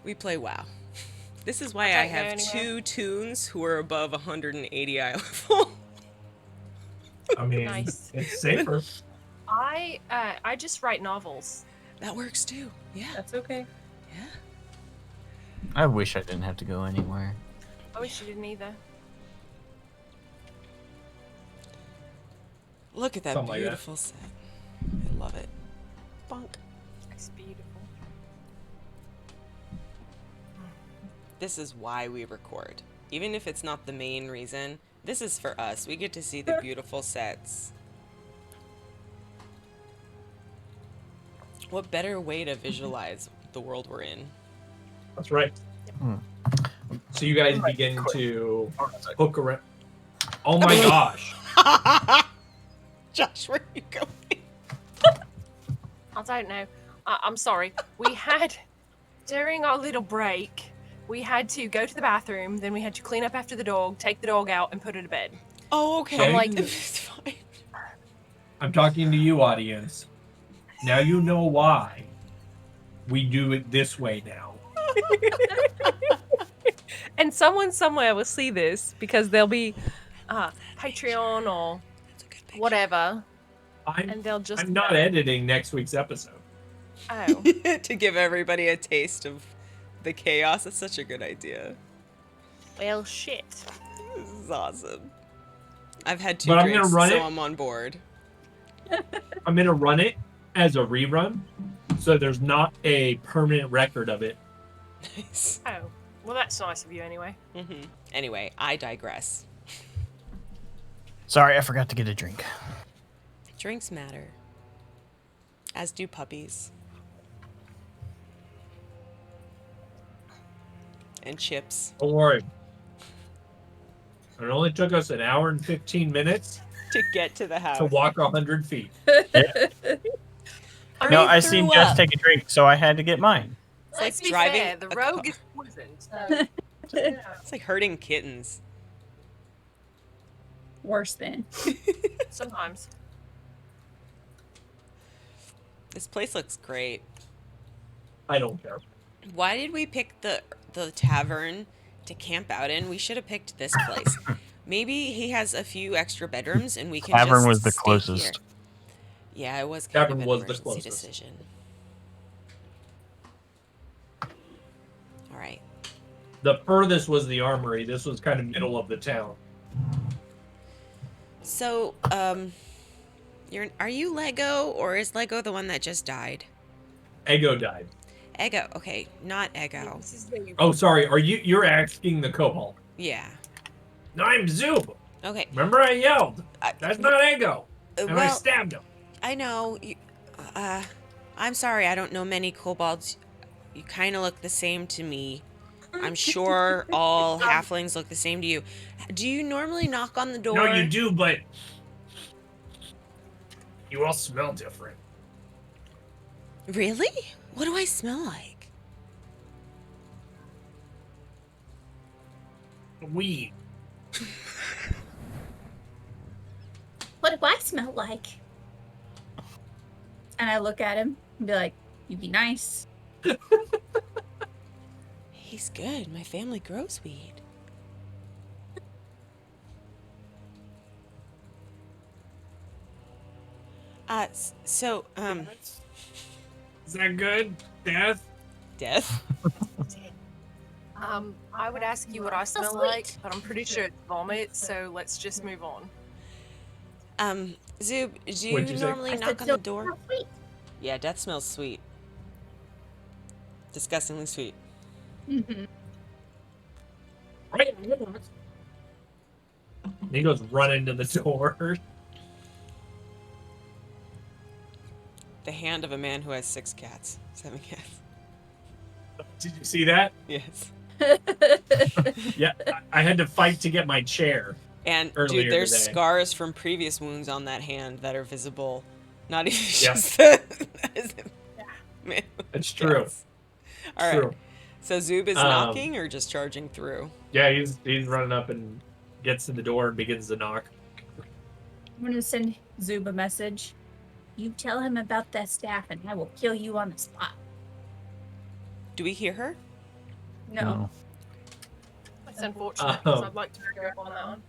Speaker 3: We play WoW. This is why I
Speaker 6: don't go
Speaker 3: have
Speaker 6: anywhere.
Speaker 3: 2 toons who are above 180 eye level.
Speaker 7: I mean,
Speaker 6: Nice.
Speaker 7: it's safer.
Speaker 6: I just write novels.
Speaker 3: That works too. Yeah.
Speaker 2: That's okay.
Speaker 3: Yeah.
Speaker 4: I wish I didn't have to go anywhere.
Speaker 6: I wish you didn't either.
Speaker 3: Look at that
Speaker 7: Something like that.
Speaker 3: beautiful set. I love it. Bonk.
Speaker 6: It's beautiful.
Speaker 3: This is why we record. Even if it's not the main reason, this is for us. We get to see the beautiful sets. What better way to visualize the world we're in?
Speaker 7: That's right.
Speaker 4: Hmm.
Speaker 7: So you guys begin to hook around. Oh my gosh.
Speaker 3: Josh, where are you going?
Speaker 6: I don't know. I'm sorry. We had, during our little break, we had to go to the bathroom, then we had to clean up after the dog, take the dog out, and put her to bed.
Speaker 3: Oh, okay.
Speaker 7: I'm
Speaker 6: like-
Speaker 3: It's fine.
Speaker 7: I'm talking to you, audience. Now you know why we do it this way now.
Speaker 6: And someone somewhere will see this because they'll be Patreon or
Speaker 3: That's a good picture.
Speaker 6: whatever, and
Speaker 7: I'm,
Speaker 6: they'll just
Speaker 7: I'm not editing next week's episode.
Speaker 6: Oh.
Speaker 3: To give everybody a taste of the chaos. That's such a good idea.
Speaker 6: Well, shit.
Speaker 3: This is awesome. I've had 2
Speaker 7: But I'm gonna
Speaker 3: drinks,
Speaker 7: run
Speaker 3: so
Speaker 7: it.
Speaker 3: I'm on board.
Speaker 7: I'm going to run it as a rerun, so there's not a permanent record of it.
Speaker 3: Nice.
Speaker 6: Oh. Well, that's nice of you anyway.
Speaker 3: Anyway, I digress.
Speaker 4: Sorry, I forgot to get a drink.
Speaker 3: Drinks matter. As do puppies. And chips.
Speaker 7: Don't worry. It only took us an hour and 15 minutes
Speaker 3: To get to the house.
Speaker 7: to walk 100 feet.
Speaker 4: No, I
Speaker 3: threw
Speaker 4: seen
Speaker 3: up.
Speaker 4: Jess take a drink, so I had to get mine.
Speaker 3: It's
Speaker 6: Let's
Speaker 3: like
Speaker 6: be
Speaker 3: driving
Speaker 6: fair, the
Speaker 3: a
Speaker 6: rogue
Speaker 3: car.
Speaker 6: is poisoned. So.
Speaker 3: It's like herding kittens.
Speaker 2: Worse than.
Speaker 6: Sometimes.
Speaker 3: This place looks great.
Speaker 7: I don't care.
Speaker 3: Why did we pick the tavern to camp out in? We should have picked this place. Maybe he has a few extra bedrooms and we can
Speaker 4: Tavern
Speaker 3: just
Speaker 4: was the
Speaker 3: stay
Speaker 4: closest.
Speaker 3: here. Yeah, it was kind
Speaker 7: Tavern
Speaker 3: of an
Speaker 7: was the
Speaker 3: emergency
Speaker 7: closest.
Speaker 3: decision. All right.
Speaker 7: The furthest was the armory. This was kind of middle of the town.
Speaker 3: So, are you Lego or is Lego the one that just died?
Speaker 7: Ego died.
Speaker 3: Ego. Okay, not Ego.
Speaker 6: This is where you
Speaker 7: Oh, sorry. You're asking the Cobalt?
Speaker 3: Yeah.
Speaker 7: No, I'm Zoob.
Speaker 3: Okay.
Speaker 7: Remember I yelled. That's not Ego. And I
Speaker 3: Well,
Speaker 7: stabbed him.
Speaker 3: I know. I'm sorry. I don't know many kobolds. You kind of look the same to me. I'm sure all halflings look the same to you. Do you normally knock on the door?
Speaker 7: No, you do, but you all smell different.
Speaker 3: Really? What do I smell like?
Speaker 7: Weed.
Speaker 2: What do I smell like? And I look at him And be like, you be nice.
Speaker 3: He's good. My family grows weed. So,
Speaker 7: Is that good? Death?
Speaker 3: death?
Speaker 6: I would ask you what I smell like, but I'm pretty sure it's vomit, so let's just move on.
Speaker 3: Zoob, do
Speaker 7: What'd
Speaker 3: you
Speaker 7: you say?
Speaker 3: normally
Speaker 2: I
Speaker 3: knock
Speaker 2: said
Speaker 3: on
Speaker 2: so
Speaker 3: the door?
Speaker 2: sweet.
Speaker 3: Yeah, death smells sweet. Disgustingly sweet.
Speaker 2: Mm-hmm.
Speaker 7: Right. He goes running to the door.
Speaker 3: The hand of a man who has 7 cats.
Speaker 7: Did you see that?
Speaker 3: Yes.
Speaker 7: Yeah, I had to fight to get my chair.
Speaker 3: And
Speaker 7: Earlier
Speaker 3: dude, there's
Speaker 7: today.
Speaker 3: scars from previous wounds on that hand that are visible. Not even
Speaker 7: Yeah.
Speaker 3: just the man.
Speaker 7: It's true.
Speaker 3: Yes. All
Speaker 7: True.
Speaker 3: right. So Zoob is knocking or just charging through?
Speaker 7: Yeah, he's running up and gets to the door and begins to knock.
Speaker 2: I'm gonna send Zoob a message. You tell him about that staff, and I will kill you on the spot.
Speaker 3: Do we hear her?
Speaker 2: No.
Speaker 6: That's unfortunate, because I'd like to go up on that one.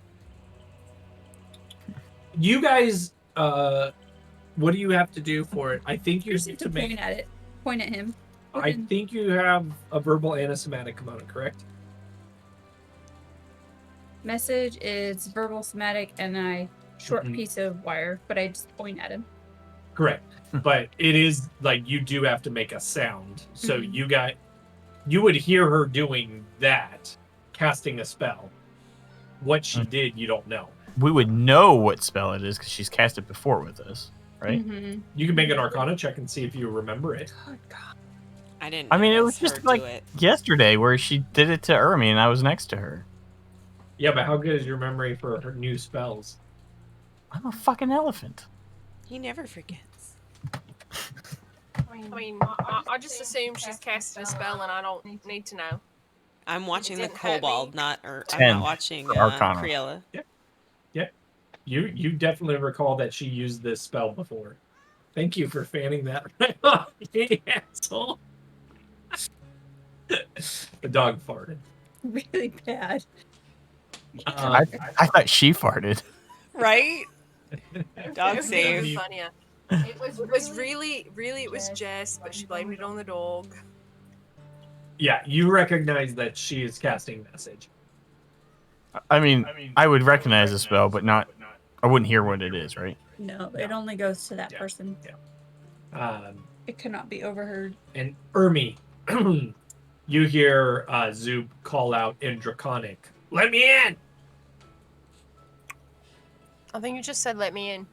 Speaker 7: You guys, what do you have to do for it? I think you
Speaker 2: Just
Speaker 7: need
Speaker 2: to
Speaker 7: to make.
Speaker 2: point at it. Point at him.
Speaker 7: I think you have a verbal and a somatic component, correct?
Speaker 2: Message is verbal, somatic, and a short
Speaker 7: Mhm.
Speaker 2: piece of wire, but I just point at him.
Speaker 7: Correct. But it is like you do have to make a sound. So
Speaker 2: Mhm.
Speaker 7: you would hear her doing that, casting a spell. What she did, you don't know.
Speaker 4: We would know what spell it is because she's cast it before with us, right?
Speaker 2: Mm-hmm.
Speaker 7: You can make an Arcana check and see if you remember it.
Speaker 3: I didn't.
Speaker 4: I mean, it
Speaker 3: notice
Speaker 4: was just
Speaker 3: her
Speaker 4: like
Speaker 3: do it.
Speaker 4: yesterday where she did it to Ermi and I was next to her.
Speaker 7: Yeah, but how good is your memory for her new spells?
Speaker 4: I'm a fucking elephant.
Speaker 3: He never forgets.
Speaker 6: I mean, I just assume she's casting a spell, and I don't need to know.
Speaker 3: I'm watching the
Speaker 6: didn't hurt me.
Speaker 3: kobold, I'm
Speaker 4: 10
Speaker 3: not watching
Speaker 4: for Arcana.
Speaker 3: Criella.
Speaker 7: You definitely recall that she used this spell before. Thank you for fanning that right off, you asshole. The dog farted.
Speaker 2: Really bad.
Speaker 4: I thought she farted.
Speaker 3: Right? Dog
Speaker 6: It was
Speaker 3: save.
Speaker 6: even funnier. It was really, it was Jess, but she blamed it on the dog.
Speaker 7: Yeah, you recognize that she is casting message.
Speaker 4: I mean, I would recognize the spell, but not. I wouldn't hear what it is, right?
Speaker 2: No, it only goes to that
Speaker 7: Yeah.
Speaker 2: person.
Speaker 7: Um,
Speaker 2: It cannot be overheard.
Speaker 7: and Ermi, you hear Zoob call out in Draconic, "Let me in!"
Speaker 6: I think you just said let me in.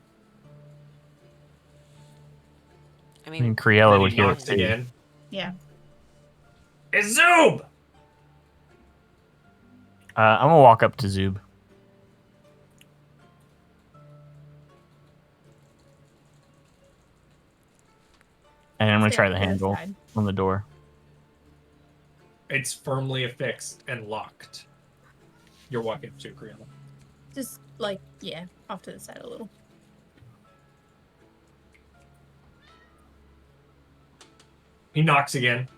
Speaker 3: I
Speaker 4: I
Speaker 3: mean,
Speaker 4: mean, Criella
Speaker 7: Then
Speaker 4: would
Speaker 7: he
Speaker 4: hear it
Speaker 7: knocks
Speaker 4: too.
Speaker 7: again.
Speaker 2: Yeah.
Speaker 7: It's Zoob!
Speaker 4: I'm gonna walk up to Zoob. And I'm gonna
Speaker 2: Stay
Speaker 4: try
Speaker 2: on
Speaker 4: the
Speaker 2: other
Speaker 4: handle
Speaker 2: side.
Speaker 4: on the door.
Speaker 7: It's firmly affixed and locked. You're walking up to Criella.
Speaker 2: Just like, yeah, off to the side a little.
Speaker 7: He knocks again.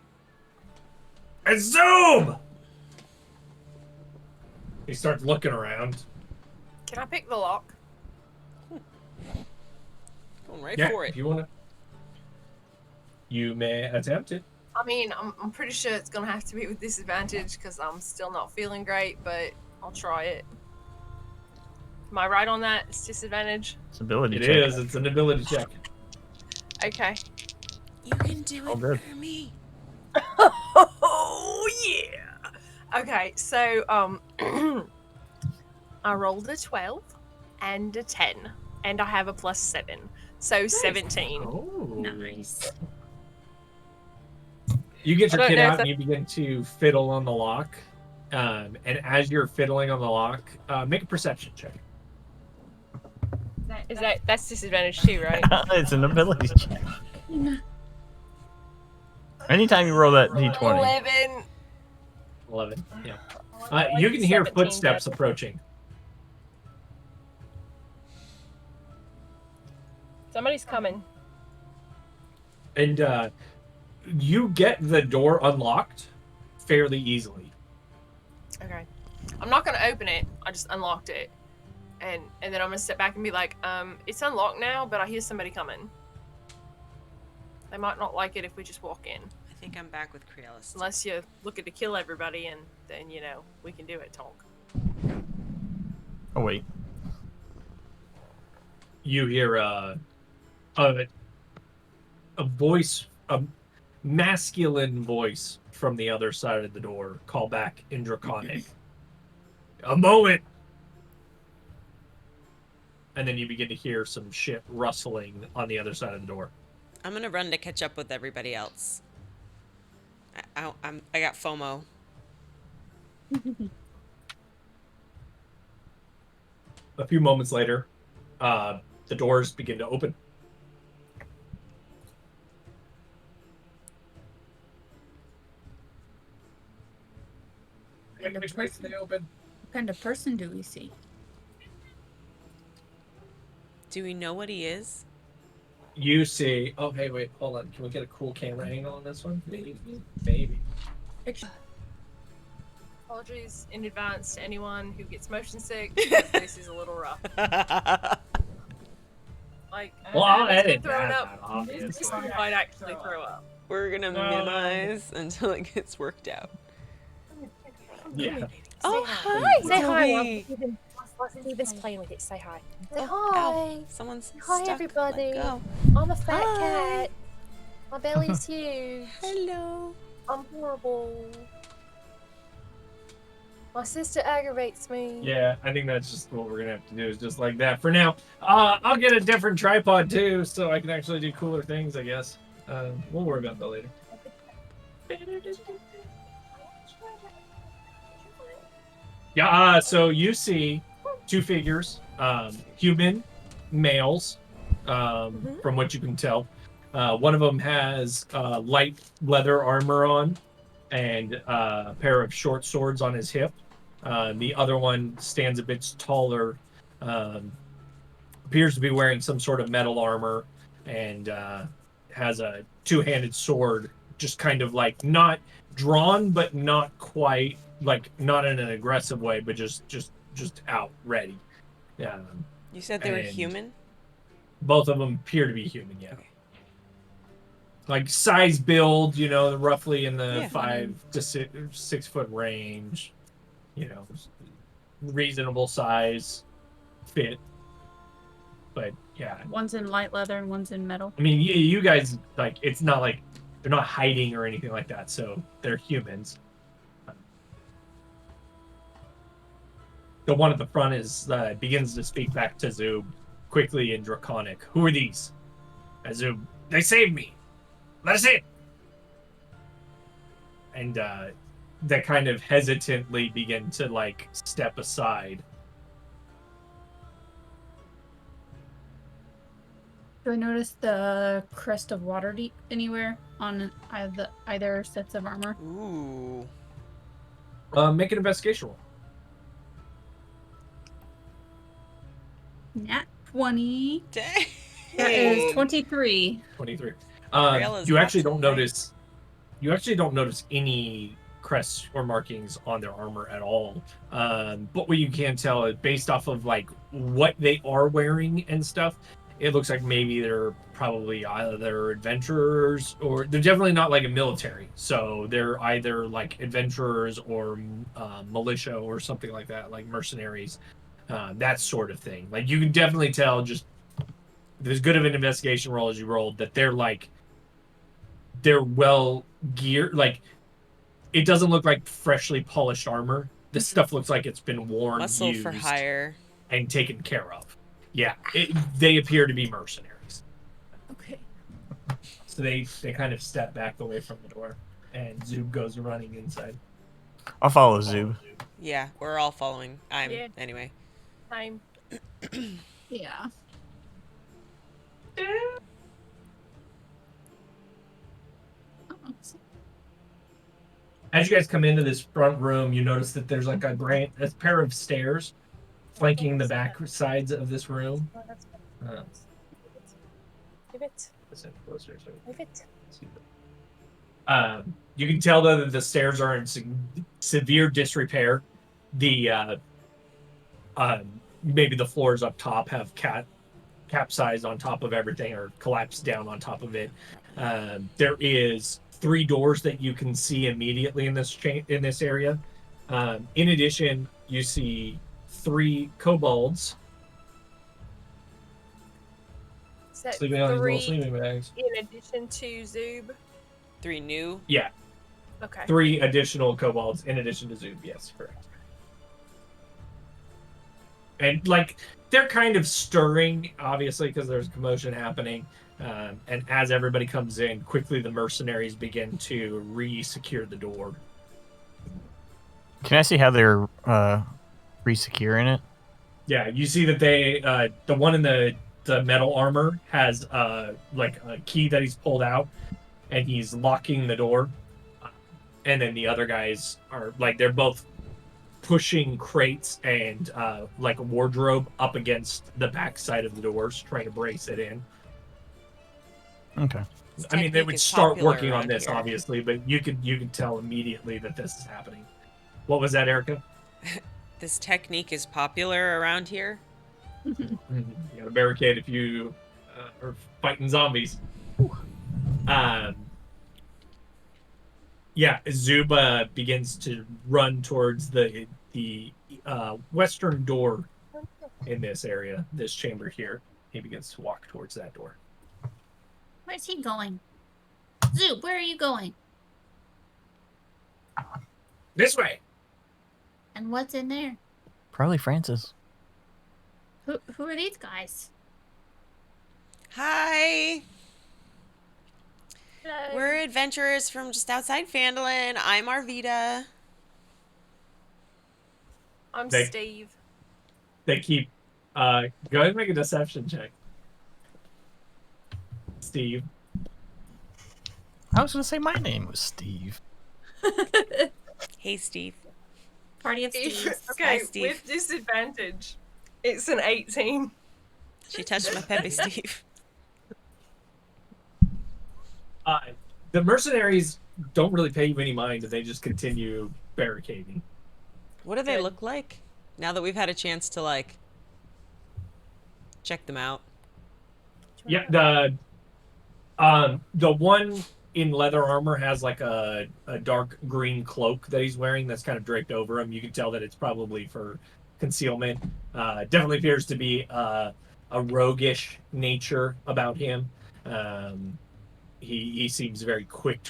Speaker 7: It's Zoob! He starts looking around.
Speaker 6: Can I pick the lock?
Speaker 3: going right
Speaker 7: Yeah,
Speaker 3: for
Speaker 7: if
Speaker 3: it.
Speaker 7: you want to. You may attempt it.
Speaker 6: I mean, I'm pretty sure it's gonna have to be with disadvantage because I'm still not feeling great, but I'll try it. Am I right on that? It's disadvantage?
Speaker 4: It's ability
Speaker 7: It
Speaker 4: check.
Speaker 7: is. It's an ability check.
Speaker 6: Okay.
Speaker 3: You can do
Speaker 4: Oh,
Speaker 3: it
Speaker 4: good.
Speaker 3: for me.
Speaker 6: Oh yeah. Okay, so I rolled a 12 and a 10, and I have a +7, so 17.
Speaker 7: Oh.
Speaker 2: Nice.
Speaker 7: You get your
Speaker 6: I don't
Speaker 7: kid
Speaker 6: know if
Speaker 7: out and you begin to fiddle on the lock. And as you're fiddling on the lock, make a perception check.
Speaker 6: That's disadvantage too, right?
Speaker 4: It's an ability check. Anytime you roll that d20,
Speaker 6: 11.
Speaker 7: 11. Yeah. You can hear
Speaker 6: 17,
Speaker 7: footsteps
Speaker 6: but-
Speaker 7: approaching.
Speaker 6: Somebody's coming.
Speaker 7: And you get the door unlocked fairly easily.
Speaker 6: Okay. I'm not gonna open it. I just unlocked it. And then I'm gonna step back and be like, it's unlocked now, but I hear somebody coming. They might not like it if we just walk in.
Speaker 3: I think I'm back with Crealis.
Speaker 6: Unless you're looking to kill everybody, and then, we can do it, talk.
Speaker 4: Oh, wait.
Speaker 7: You hear a voice, a masculine voice from the other side of the door call back in Draconic. A moment! And then you begin to hear some shit rustling on the other side of the door.
Speaker 3: I'm gonna run to catch up with everybody else. I got FOMO.
Speaker 7: A few moments later, the doors begin to open.
Speaker 2: What kind of person do we see?
Speaker 3: Do we know what he is?
Speaker 7: You see... Oh, hey, wait, hold on. Can we get a cool camera angle on this one? Maybe.
Speaker 6: Apologies in advance to anyone who gets motion sick, because this is a little rough. Like,
Speaker 7: Well, I'll
Speaker 6: it's
Speaker 7: edit
Speaker 6: thrown
Speaker 7: that,
Speaker 6: up.
Speaker 7: obviously.
Speaker 6: This one might actually throw up.
Speaker 3: We're gonna minimize until it gets worked out.
Speaker 7: Yeah.
Speaker 3: Oh, hi,
Speaker 9: Say hi.
Speaker 3: Toby.
Speaker 9: Steven's playing with it. Say hi. Say
Speaker 3: Oh,
Speaker 9: hi.
Speaker 3: ow, someone's
Speaker 9: Hi,
Speaker 3: stuck.
Speaker 9: everybody.
Speaker 3: Let go.
Speaker 9: I'm a fat
Speaker 3: Hi.
Speaker 9: cat. My belly's huge.
Speaker 3: Hello.
Speaker 9: I'm horrible. My sister aggravates me.
Speaker 7: Yeah, I think that's just what we're gonna have to do, is just like that for now. I'll get a different tripod too, so I can actually do cooler things, I guess. We'll worry about that later. Yeah, so you see two figures, human males, from what you can tell. One of them has light leather armor on and a pair of short swords on his hip. The other one stands a bit taller, appears to be wearing some sort of metal armor, and has a two-handed sword, just kind of like not drawn, but not quite, like not in an aggressive way, but just out ready.
Speaker 3: You said they were
Speaker 7: And
Speaker 3: human?
Speaker 7: both of them appear to be human, yeah.
Speaker 3: Okay.
Speaker 7: Like size, build, roughly in the
Speaker 3: Yeah.
Speaker 7: 5 to 6 foot range. Reasonable size, fit. But yeah,
Speaker 2: One's in light leather and one's in metal.
Speaker 7: I mean, you guys, like, it's not like they're not hiding or anything like that. So they're humans. The one at the front begins to speak back to Zub quickly in Draconic. Who are these? Zub, they saved me. Let us in. And they kind of hesitantly begin to like step aside.
Speaker 2: Do I notice the crest of Waterdeep anywhere on either sets of armor?
Speaker 3: Ooh.
Speaker 7: Make an investigation roll.
Speaker 2: Nat 20.
Speaker 3: Dang.
Speaker 2: That is 23.
Speaker 7: 23.
Speaker 3: Rail is
Speaker 7: You actually don't
Speaker 3: absolutely
Speaker 7: notice. You actually don't notice any crests or markings on their armor at all. But what you can tell is based off of like what they are wearing and stuff, it looks like maybe they're probably either adventurers or they're definitely not like a military. So they're either like adventurers or militia or something like that, like mercenaries, that sort of thing. Like you can definitely tell just as good of an investigation roll as you rolled that they're well geared. Like it doesn't look like freshly polished armor. This stuff looks like it's been worn,
Speaker 3: Muscle
Speaker 7: used,
Speaker 3: for hire.
Speaker 7: and taken care of. Yeah, they appear to be mercenaries.
Speaker 2: Okay.
Speaker 7: So they kind of step back away from the door, and Zub goes running inside.
Speaker 4: I'll follow Zub.
Speaker 3: Yeah, we're all following.
Speaker 6: Yeah.
Speaker 3: Anyway.
Speaker 6: Time.
Speaker 2: Yeah.
Speaker 7: As you guys come into this front room, you notice that there's like a pair of stairs flanking the back sides of this room.
Speaker 9: Give it.
Speaker 7: This in closer so
Speaker 9: Move it.
Speaker 7: see you can tell though that the stairs are in severe disrepair. The maybe the floors up top have capsized on top of everything or collapsed down on top of it. There is 3 doors that you can see immediately in this area. In addition, you see 3 kobolds
Speaker 9: Is that
Speaker 7: sleeping on these little
Speaker 9: 3
Speaker 7: sleeping bags.
Speaker 9: in addition to Zoob?
Speaker 3: 3 new.
Speaker 7: Yeah,
Speaker 9: Okay.
Speaker 7: 3 additional kobolds in addition to Zoob. Yes, correct. And like they're kind of stirring, obviously, because there's commotion happening. And as everybody comes in, quickly the mercenaries begin to re-secure the door.
Speaker 4: Can I see how they're re-securing it?
Speaker 7: Yeah, you see that they, the one in the metal armor has like a key that he's pulled out, and he's locking the door. And then the other guys are like they're both pushing crates and like a wardrobe up against the back side of the doors, trying to brace it in.
Speaker 4: Okay.
Speaker 7: I mean, they
Speaker 3: technique
Speaker 7: would
Speaker 3: is
Speaker 7: start
Speaker 3: popular
Speaker 7: working on
Speaker 3: around
Speaker 7: this,
Speaker 3: here.
Speaker 7: obviously, but you can tell immediately that this is happening. What was that, Erica?
Speaker 3: This technique is popular around here.
Speaker 7: You got a barricade if you are fighting zombies. Yeah, Zuba begins to run towards the western door in this area, this chamber here. He begins to walk towards that door.
Speaker 2: Where's he going? Zoop, where are you going?
Speaker 7: This way.
Speaker 2: And what's in there?
Speaker 4: Probably Francis.
Speaker 2: Who are these guys?
Speaker 3: Hi.
Speaker 9: Hello.
Speaker 3: We're adventurers from just outside Fandolin. I'm Arvita.
Speaker 6: I'm
Speaker 7: They-
Speaker 6: Steve.
Speaker 7: They keep. Go ahead and make a deception check. Steve.
Speaker 4: I was gonna say my name was Steve.
Speaker 3: Hey, Steve.
Speaker 2: Party of Steves.
Speaker 6: Okay,
Speaker 3: Steve.
Speaker 6: with disadvantage, it's an 18.
Speaker 3: She touched my peppy, Steve.
Speaker 7: The mercenaries don't really pay you any mind, and they just continue barricading.
Speaker 3: What do they
Speaker 6: Good.
Speaker 3: look like? Now that we've had a chance to, like, check them out.
Speaker 7: Yeah, the one in leather armor has like a dark green cloak that he's wearing that's kind of draped over him. You can tell that it's probably for concealment. Definitely appears to be a roguish nature about him. He seems very quick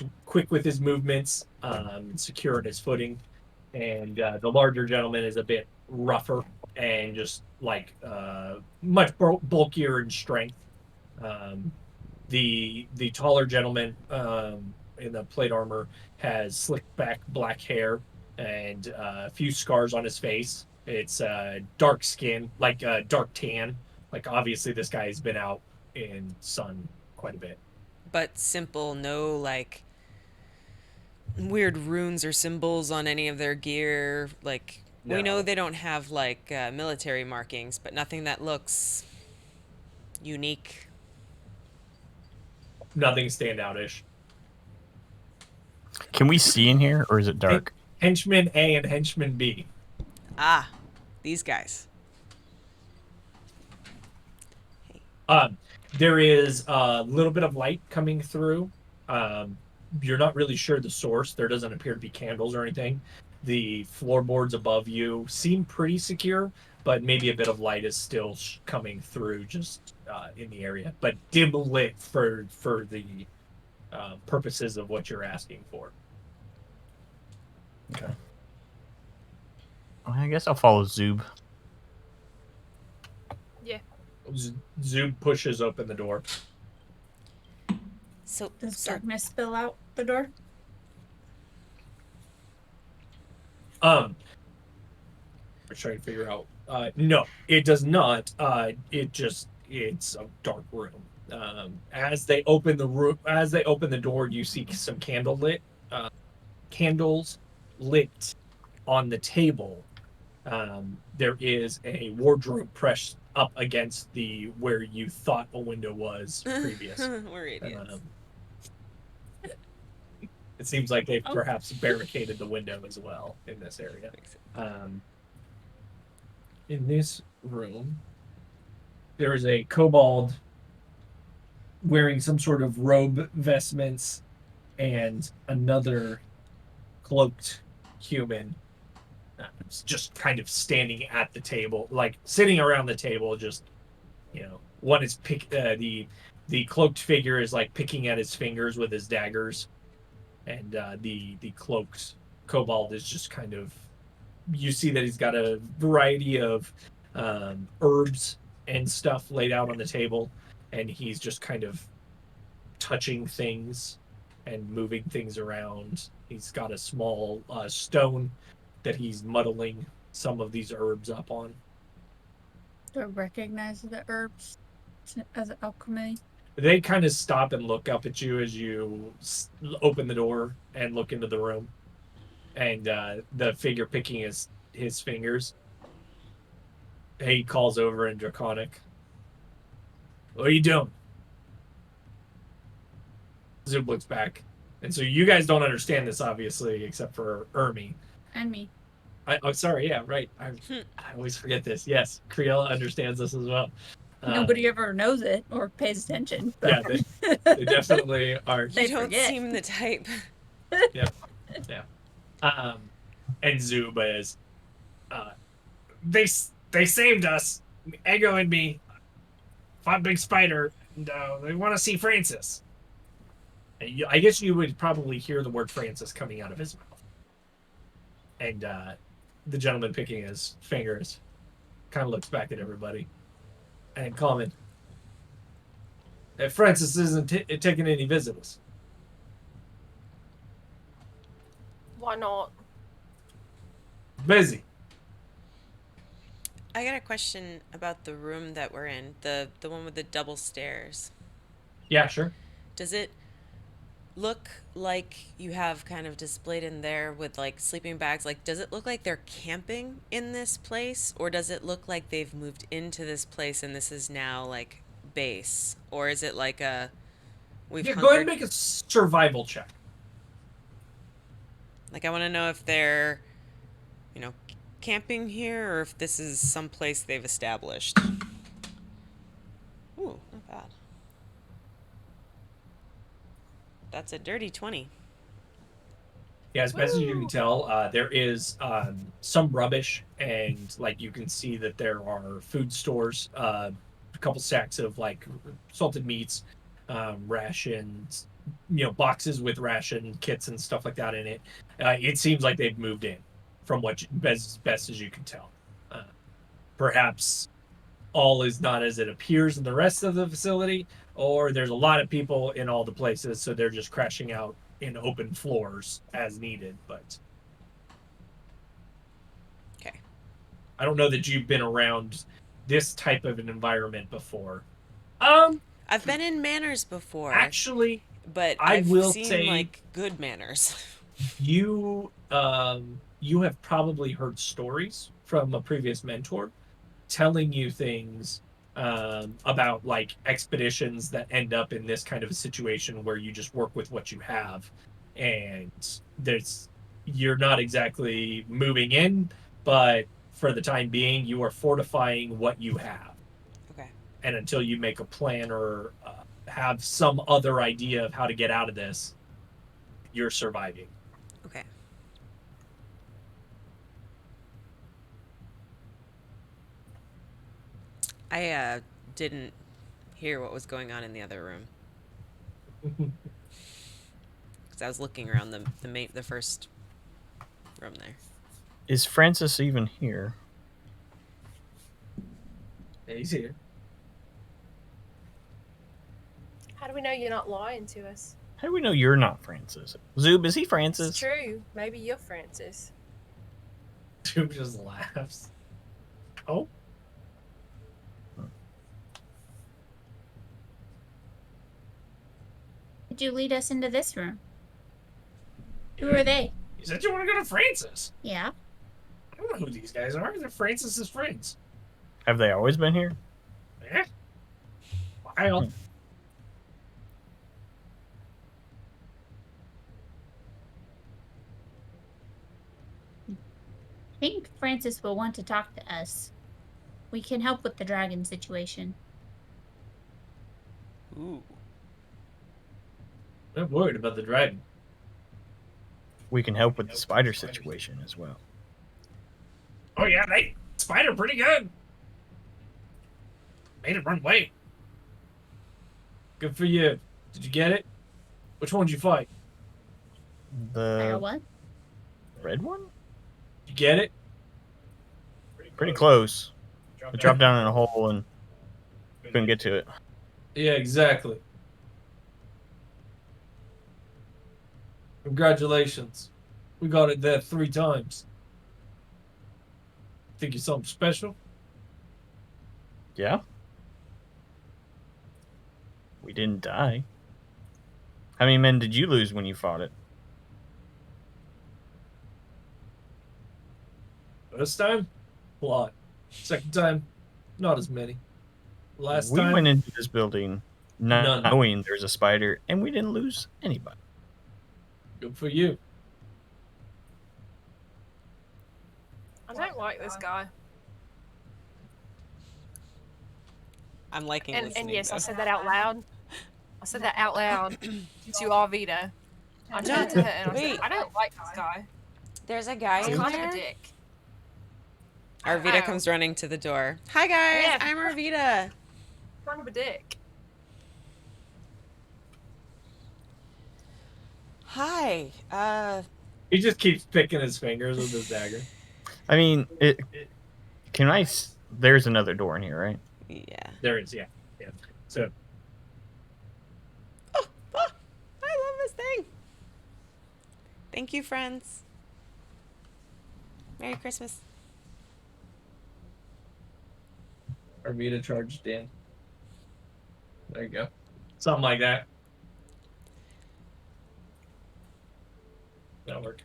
Speaker 7: with his movements, secure in his footing, and the larger gentleman is a bit rougher and just like much bulkier in strength. The taller gentleman in the plate armor has slicked back black hair and a few scars on his face. It's dark skin, like dark tan. Like obviously this guy has been out in sun quite a bit.
Speaker 3: But simple, no, like, weird runes or symbols on any of their gear. Like, we
Speaker 7: No.
Speaker 3: know they don't have, like, military markings, but nothing that looks unique.
Speaker 7: Nothing standoutish.
Speaker 4: Can we see in here, or is it dark?
Speaker 7: Henchman A and Henchman B.
Speaker 3: Ah, these guys.
Speaker 7: There is a little bit of light coming through. You're not really sure the source. There doesn't appear to be candles or anything. The floorboards above you seem pretty secure, but maybe a bit of light is still coming through just in the area. But dim lit for the purposes of what you're asking for.
Speaker 4: Okay. Well, I guess I'll follow Zoob.
Speaker 6: Yeah.
Speaker 7: Zoom pushes open the door.
Speaker 3: So,
Speaker 2: Does darkness spill out the door?
Speaker 7: We're trying to figure out. No, it does not. It's a dark room. As they open the door, you see some candles lit on the table. There is a wardrobe up against the where you thought a window was previous.
Speaker 3: We're idiots.
Speaker 7: It seems like they've perhaps barricaded the window as well in this area. In this room, there is a kobold wearing some sort of robe vestments and another cloaked human just kind of standing at the table, like sitting around the table, just, one is the cloaked figure is like picking at his fingers with his daggers, and the cloaked kobold is just kind of, you see that he's got a variety of herbs and stuff laid out on the table, and he's just kind of touching things and moving things around. He's got a small stone that he's muddling some of these herbs up on.
Speaker 2: Do I recognize the herbs as alchemy?
Speaker 7: They kind of stop and look up at you as you open the door and look into the room. And the figure picking his fingers, he calls over in Draconic. What are you doing? Zub looks back. And so you guys don't understand this, obviously, except for Ermi.
Speaker 2: And me.
Speaker 7: Sorry, yeah, right. I always forget this. Yes, Kriella understands this as well.
Speaker 2: Nobody ever knows it or pays attention. But...
Speaker 7: Yeah, they definitely are.
Speaker 3: You don't seem the type.
Speaker 7: Yeah. And Zuba is, they saved us, Ego and me, fought Big Spider, and they want to see Francis. And I guess you would probably hear the word Francis coming out of his mouth. And the gentleman picking his fingers kind of looks back at everybody and comment, Francis isn't taking any visitors.
Speaker 6: Why not?
Speaker 7: Busy.
Speaker 3: I got a question about the room that we're in, the one with the double stairs.
Speaker 7: Yeah, sure.
Speaker 3: Does it look like you have kind of displayed in there with like sleeping bags? Like, does it look like they're camping in this place, or does it look like they've moved into this place and this is now like base, or is it like a
Speaker 7: go ahead and make a survival check.
Speaker 3: Like, I want to know if they're, camping here or if this is some place they've established. Ooh, not bad. That's a dirty 20.
Speaker 7: Yeah, as best as you can tell, there is some rubbish, and like you can see that there are food stores, a couple sacks of like salted meats, rations, boxes with ration kits and stuff like that in it. It seems like they've moved in, from what best as you can tell. Perhaps all is not as it appears in the rest of the facility, or there's a lot of people in all the places, so they're just crashing out in open floors as needed. But
Speaker 3: okay,
Speaker 7: I don't know that you've been around this type of an environment before.
Speaker 3: I've been in manors before,
Speaker 7: actually,
Speaker 3: but
Speaker 7: I've will
Speaker 3: seen
Speaker 7: say
Speaker 3: like good manners.
Speaker 7: You have probably heard stories from a previous mentor telling you things about like expeditions that end up in this kind of a situation where you just work with what you have, and you're not exactly moving in, but for the time being you are fortifying what you have.
Speaker 3: Okay.
Speaker 7: And until you make a plan or have some other idea of how to get out of this, you're surviving.
Speaker 3: Okay. I didn't hear what was going on in the other room because I was looking around the first room there.
Speaker 4: Is Francis even here?
Speaker 7: Yeah, he's here.
Speaker 6: How do we know you're not lying to us?
Speaker 4: How do we know you're not Francis? Zub, is he
Speaker 6: It's
Speaker 4: Francis?
Speaker 6: true. Maybe you're Francis.
Speaker 7: Tube just laughs. Oh.
Speaker 2: Did you lead us into this room? Who are they?
Speaker 7: You said you want to go to Francis.
Speaker 2: Yeah.
Speaker 7: I don't know who these guys are. They're Francis's friends.
Speaker 4: Have they always been here?
Speaker 7: Eh? Well,
Speaker 2: I think Francis will want to talk to us. We can help with the dragon situation.
Speaker 3: Ooh.
Speaker 7: I'm worried about the dragon.
Speaker 4: We can help with the spider situation as well.
Speaker 7: Oh yeah, they spider pretty good. Made it run away. Good for you. Did you get it? Which one did you fight?
Speaker 2: Fire
Speaker 4: The
Speaker 2: what?
Speaker 4: red one?
Speaker 7: Did you get it?
Speaker 4: Pretty close. It dropped down in a hole and couldn't get to it.
Speaker 7: Yeah, exactly. Congratulations. We got it there 3 times. Think you're something special?
Speaker 4: Yeah? We didn't die. How many men did you lose when you fought it?
Speaker 7: First time? A lot. Second time? Not as many. Last
Speaker 4: We
Speaker 7: time?
Speaker 4: went into this building not
Speaker 7: None.
Speaker 4: knowing there's a spider, and we didn't lose anybody.
Speaker 7: Good for you.
Speaker 6: I don't like this guy.
Speaker 3: I'm liking
Speaker 6: And
Speaker 3: listening.
Speaker 6: yes, I
Speaker 3: though.
Speaker 6: said that out loud. I said that out loud to Arvita. I turned to her and I said,
Speaker 3: Wait.
Speaker 6: I don't like this guy.
Speaker 3: There's a guy
Speaker 6: He's
Speaker 3: in
Speaker 6: kind of
Speaker 3: there.
Speaker 6: a dick.
Speaker 3: Arvita
Speaker 6: Ow.
Speaker 3: comes running to the door. Hi guys,
Speaker 6: Yeah.
Speaker 3: I'm Arvita.
Speaker 6: Kind of a dick.
Speaker 3: Hi.
Speaker 7: He just keeps picking his fingers with his dagger.
Speaker 4: I mean, there's another door in here, right?
Speaker 3: Yeah.
Speaker 7: There is, yeah. Yeah. So,
Speaker 3: Oh, I love this thing. Thank you, friends. Merry Christmas.
Speaker 7: Arvita charged in. There you go. Something like that. That'll work.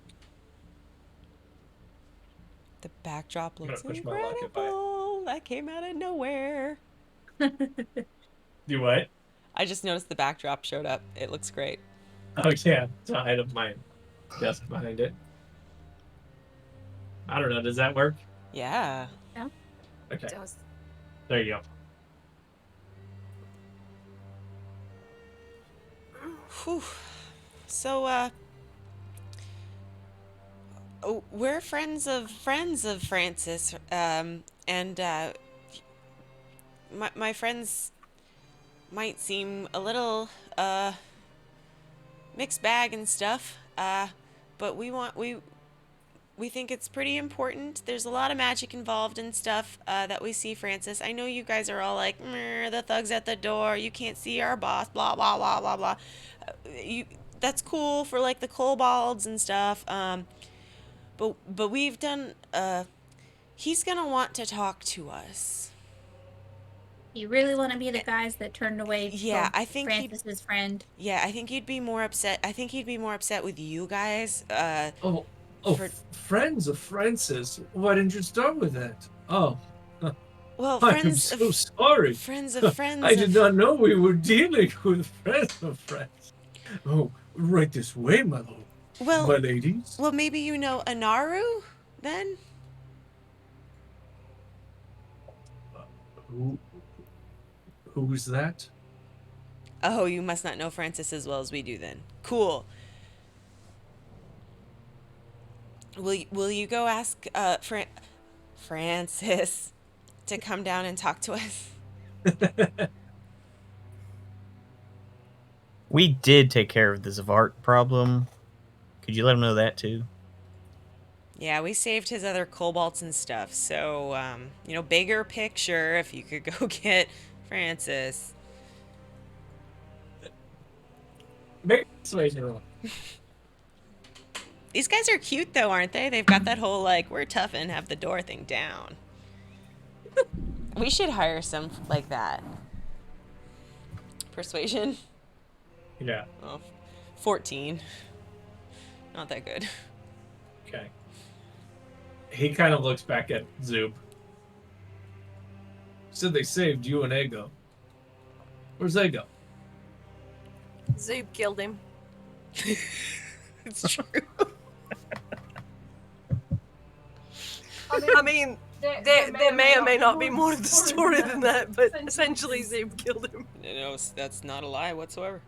Speaker 3: The backdrop
Speaker 7: I'm
Speaker 3: looks
Speaker 7: gonna push my luck if I-
Speaker 3: incredible. That came out of nowhere.
Speaker 7: Do what?
Speaker 3: I just noticed the backdrop showed up. It looks great.
Speaker 7: Oh, yeah. To hide up my desk behind it. I don't know. Does that work?
Speaker 3: Yeah.
Speaker 7: Okay.
Speaker 6: Does.
Speaker 7: There you go.
Speaker 3: Whew. So, we're friends of Francis, and my friends might seem a little mixed bag and stuff, but we think it's pretty important. There's a lot of magic involved and stuff that we see, Francis. I know you guys are all like, the thug's at the door. You can't see our boss. Blah blah blah blah blah. That's cool for like the kobolds and stuff. But we've done. He's gonna want to talk to us.
Speaker 2: You really want to be the guys that turned away
Speaker 3: Yeah,
Speaker 2: from
Speaker 3: I think he'd-
Speaker 2: Francis's friend?
Speaker 3: Yeah, I think he'd be more upset. I think he'd be more upset with you guys. For-
Speaker 7: Friends of Francis. Why didn't you start with that? Oh,
Speaker 3: Well,
Speaker 7: I am
Speaker 3: friends
Speaker 7: so
Speaker 3: of
Speaker 7: sorry.
Speaker 3: friends of friends.
Speaker 7: I did
Speaker 3: of-
Speaker 7: not know we were dealing with friends of friends. Oh, right this way, my lord.
Speaker 3: Well,
Speaker 7: my ladies.
Speaker 3: well, maybe you know Anaru, then.
Speaker 7: Who's that?
Speaker 3: Oh, you must not know Francis as well as we do, then. Cool. Will you go ask Francis to come down and talk to us?
Speaker 4: We did take care of the Zavart problem. Could you let him know that too?
Speaker 3: Yeah, we saved his other cobalts and stuff. So, bigger picture, if you could go get Francis.
Speaker 7: Make persuasion roll.
Speaker 3: These guys are cute, though, aren't they? They've got that whole, like, we're tough and have the door thing down. We should hire some like that. Persuasion?
Speaker 7: Yeah.
Speaker 3: Oh, 14. Not that good.
Speaker 7: Okay. He kind of looks back at Zoob. Said they saved you and Ego. Where's Ego?
Speaker 6: Zoob killed him.
Speaker 3: It's true.
Speaker 6: I mean, there may or may not be more to the story than that, but essentially Zoob killed him.
Speaker 3: No, that's not a lie whatsoever.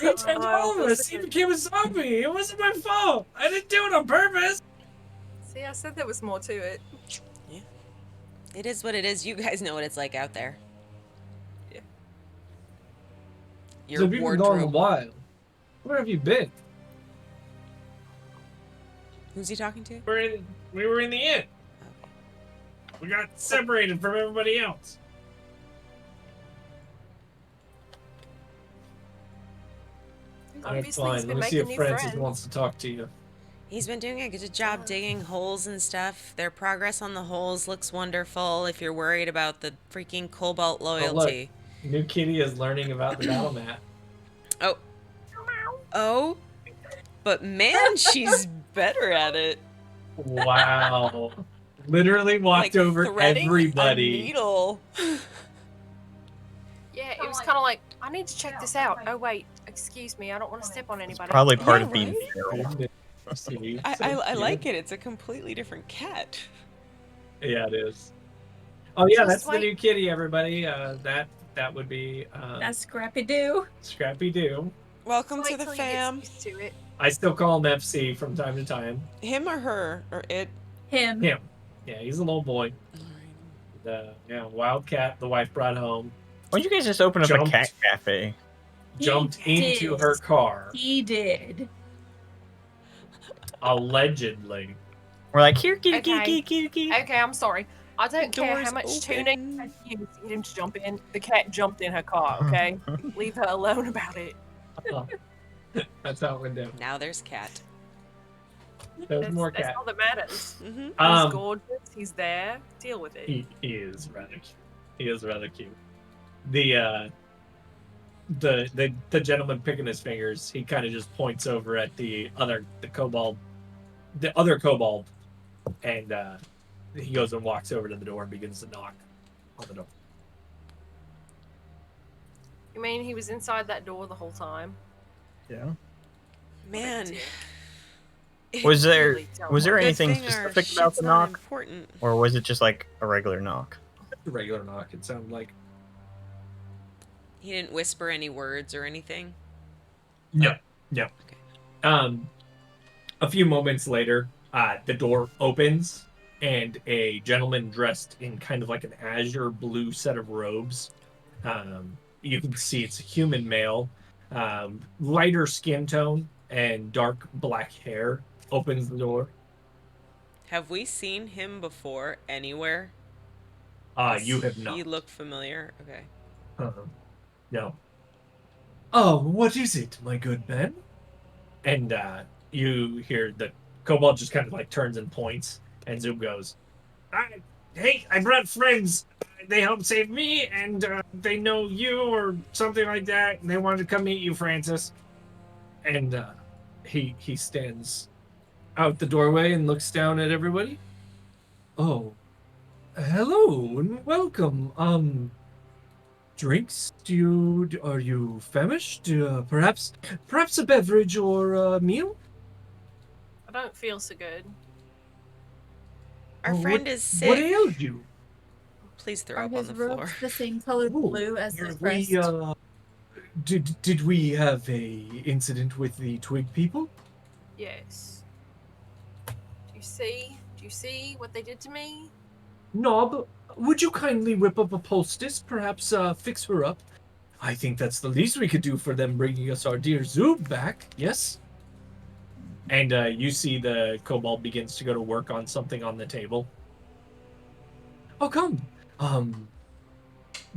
Speaker 7: He turned all of us. He became a zombie. It wasn't my fault. I didn't do it on purpose.
Speaker 6: See, I said there was more to it.
Speaker 3: Yeah. It is what it is. You guys know what it's like out there.
Speaker 6: Yeah.
Speaker 3: Your
Speaker 7: So you've been gone a
Speaker 3: wardrobe.
Speaker 7: while. Where have you been?
Speaker 3: Who's he talking to?
Speaker 7: We were in the inn.
Speaker 3: Okay.
Speaker 7: We got separated from everybody else.
Speaker 6: Obviously, he's
Speaker 7: Let
Speaker 6: been
Speaker 7: me see
Speaker 6: making
Speaker 7: if
Speaker 6: new
Speaker 7: Francis
Speaker 6: friends.
Speaker 7: wants to talk to you.
Speaker 3: He's been doing a good job digging holes and stuff. Their progress on the holes looks wonderful if you're worried about the freaking cobalt loyalty.
Speaker 7: New Kitty is learning about the BattleMat.
Speaker 3: Oh. Oh. But man, she's better at it.
Speaker 7: Wow. Literally walked
Speaker 3: Like
Speaker 7: over
Speaker 3: threading
Speaker 7: everybody.
Speaker 3: a needle.
Speaker 6: Yeah, it was kind of like, I need to check this out. Oh, wait, excuse me, I don't want to step on anybody.
Speaker 4: Probably part
Speaker 3: Yeah,
Speaker 4: of being
Speaker 3: right?
Speaker 4: feral.
Speaker 3: I like it. It's a completely different cat.
Speaker 7: Yeah, it is. Oh yeah,
Speaker 6: Just
Speaker 7: that's the
Speaker 6: wait.
Speaker 7: new Kitty, everybody. That would be
Speaker 2: That's Scrappy Doo.
Speaker 7: Scrappy Doo.
Speaker 3: Welcome
Speaker 6: Wait
Speaker 3: to the
Speaker 6: till he
Speaker 3: fam.
Speaker 6: gets used to it.
Speaker 7: I still call him FC from time to time.
Speaker 3: Him or her or it.
Speaker 2: Him.
Speaker 7: Him. Yeah, he's a little boy. Yeah, Wildcat, the wife brought home,
Speaker 4: Why don't you guys just open up a
Speaker 7: Jumped.
Speaker 4: cat cafe?
Speaker 2: He
Speaker 7: jumped into
Speaker 2: did.
Speaker 7: her car,
Speaker 2: He did.
Speaker 7: allegedly.
Speaker 4: We're like, here, kitty,
Speaker 6: Okay.
Speaker 4: kitty, kitty, kitty.
Speaker 6: Okay, I'm sorry. I don't care
Speaker 3: Door's
Speaker 6: how much
Speaker 3: open.
Speaker 6: tuning I had to use to get him to jump in. The cat jumped in her car, okay? Leave her alone about it.
Speaker 7: That's how it went down.
Speaker 3: Now there's cat.
Speaker 7: There's more
Speaker 6: That's
Speaker 7: cat.
Speaker 6: all that matters.
Speaker 3: Mm-hmm.
Speaker 6: He's gorgeous. He's there. Deal with it.
Speaker 7: He is rather cute. He is rather cute. The gentleman picking his fingers, he kind of just points over at the other kobold, and he goes and walks over to the door and begins to knock on the door.
Speaker 6: You mean he was inside that door the whole time?
Speaker 4: Yeah.
Speaker 3: Man.
Speaker 4: Was there
Speaker 6: Really don't
Speaker 4: was there
Speaker 6: want-
Speaker 3: Good
Speaker 4: anything
Speaker 3: thing our
Speaker 4: specific about
Speaker 3: shit's
Speaker 4: the
Speaker 3: not
Speaker 4: knock,
Speaker 3: important.
Speaker 4: or was it just like a regular knock?
Speaker 7: A regular knock, it sounded like.
Speaker 3: He didn't whisper any words or anything.
Speaker 7: No.
Speaker 3: Okay.
Speaker 7: A few moments later, the door opens, and a gentleman dressed in kind of like an azure blue set of robes. You can see it's a human male, lighter skin tone and dark black hair. Opens the door.
Speaker 3: Have we seen him before anywhere?
Speaker 7: You have not.
Speaker 3: He looked familiar. Okay.
Speaker 7: No. Oh, what is it, my good man? And you hear the kobold just kind of like turns and points, and Zoom goes, "Hey, I brought friends. They helped save me, and they know you or something like that. And they wanted to come meet you, Francis." And he stands out the doorway and looks down at everybody. Oh, hello and welcome. Drinks? Are you famished? Perhaps a beverage or a meal?
Speaker 6: I don't feel so good.
Speaker 3: Our
Speaker 7: Oh,
Speaker 3: friend
Speaker 7: what-
Speaker 3: is sick.
Speaker 7: What ailed you?
Speaker 3: Please throw
Speaker 2: Are
Speaker 3: up on
Speaker 2: his
Speaker 3: the
Speaker 2: robes
Speaker 3: floor.
Speaker 2: the same color
Speaker 7: Ooh,
Speaker 2: blue as his
Speaker 7: we,
Speaker 2: breast?
Speaker 7: did we have a incident with the twig people?
Speaker 6: Yes. Do you see what they did to me?
Speaker 7: Nob, would you kindly whip up a poultice? Perhaps fix her up. I think that's the least we could do for them bringing us our dear Zoob back. Yes. And you see the kobold begins to go to work on something on the table. Oh, come.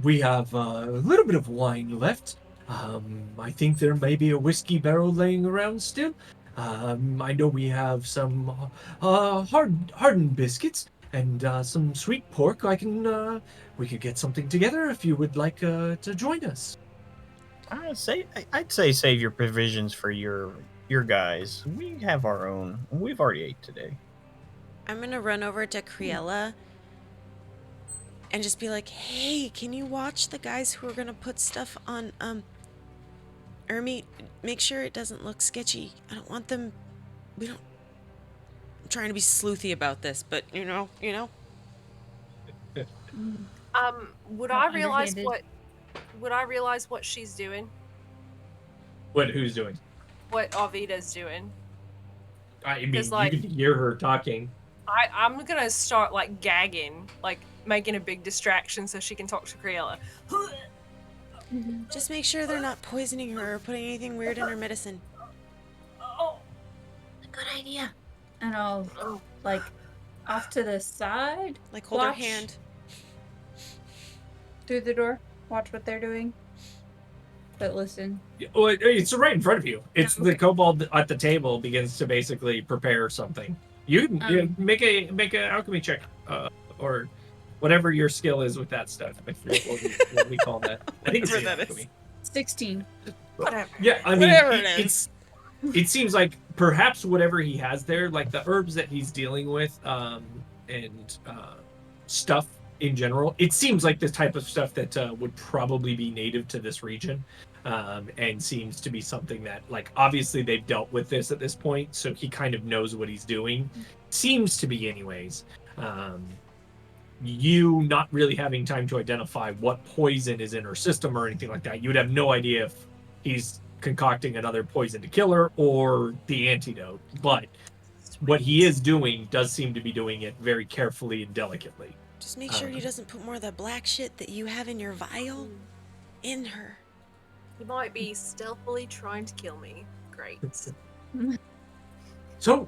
Speaker 7: We have a little bit of wine left. I think there may be a whiskey barrel laying around still. I know we have some hardened biscuits and some sweet pork. We could get something together if you would like to join us.
Speaker 4: I'd say save your provisions for your guys. We have our own. We've already ate today.
Speaker 3: I'm gonna run over to Criella and just be like, hey, can you watch the guys who are gonna put stuff on Ermi? Make sure it doesn't look sketchy. I don't want them. I'm trying to be sleuthy about this, but you know.
Speaker 6: Would
Speaker 2: Not
Speaker 6: I realize
Speaker 2: underhanded.
Speaker 6: what she's doing?
Speaker 7: Who's doing?
Speaker 6: What Arvida's doing?
Speaker 7: I mean,
Speaker 6: 'Cause, like-
Speaker 7: you can hear her talking.
Speaker 6: I'm gonna start like gagging, like making a big distraction so she can talk to Crayola.
Speaker 3: Just make sure they're not poisoning her or putting anything weird in her medicine.
Speaker 2: Good idea. And I'll like off to the side,
Speaker 3: Like hold her
Speaker 2: Watch.
Speaker 3: hand.
Speaker 2: through the door, watch what they're doing. But listen.
Speaker 7: Well, it's right in front of you. It's
Speaker 2: Okay.
Speaker 7: the kobold at the table begins to basically prepare something. You can make a alchemy check, or whatever your skill is with that stuff. I forget what we call that. I think it's
Speaker 3: Whatever that
Speaker 7: alchemy.
Speaker 2: 16.
Speaker 6: Whatever.
Speaker 7: Yeah, I mean,
Speaker 3: Whatever it is.
Speaker 7: it seems like perhaps whatever he has there, like the herbs that he's dealing with, and stuff in general, it seems like the type of stuff that would probably be native to this region, and seems to be something that, like, obviously they've dealt with this at this point, so he kind of knows what he's doing. Seems to be, anyways. You not really having time to identify what poison is in her system or anything like that, you would have no idea if he's concocting another poison to kill her or the antidote. But what he is doing does seem to be doing it very carefully and delicately.
Speaker 3: Just make sure he doesn't put more of the black shit that you have in your vial in her.
Speaker 6: He might be stealthily trying to kill me. Great.
Speaker 7: So,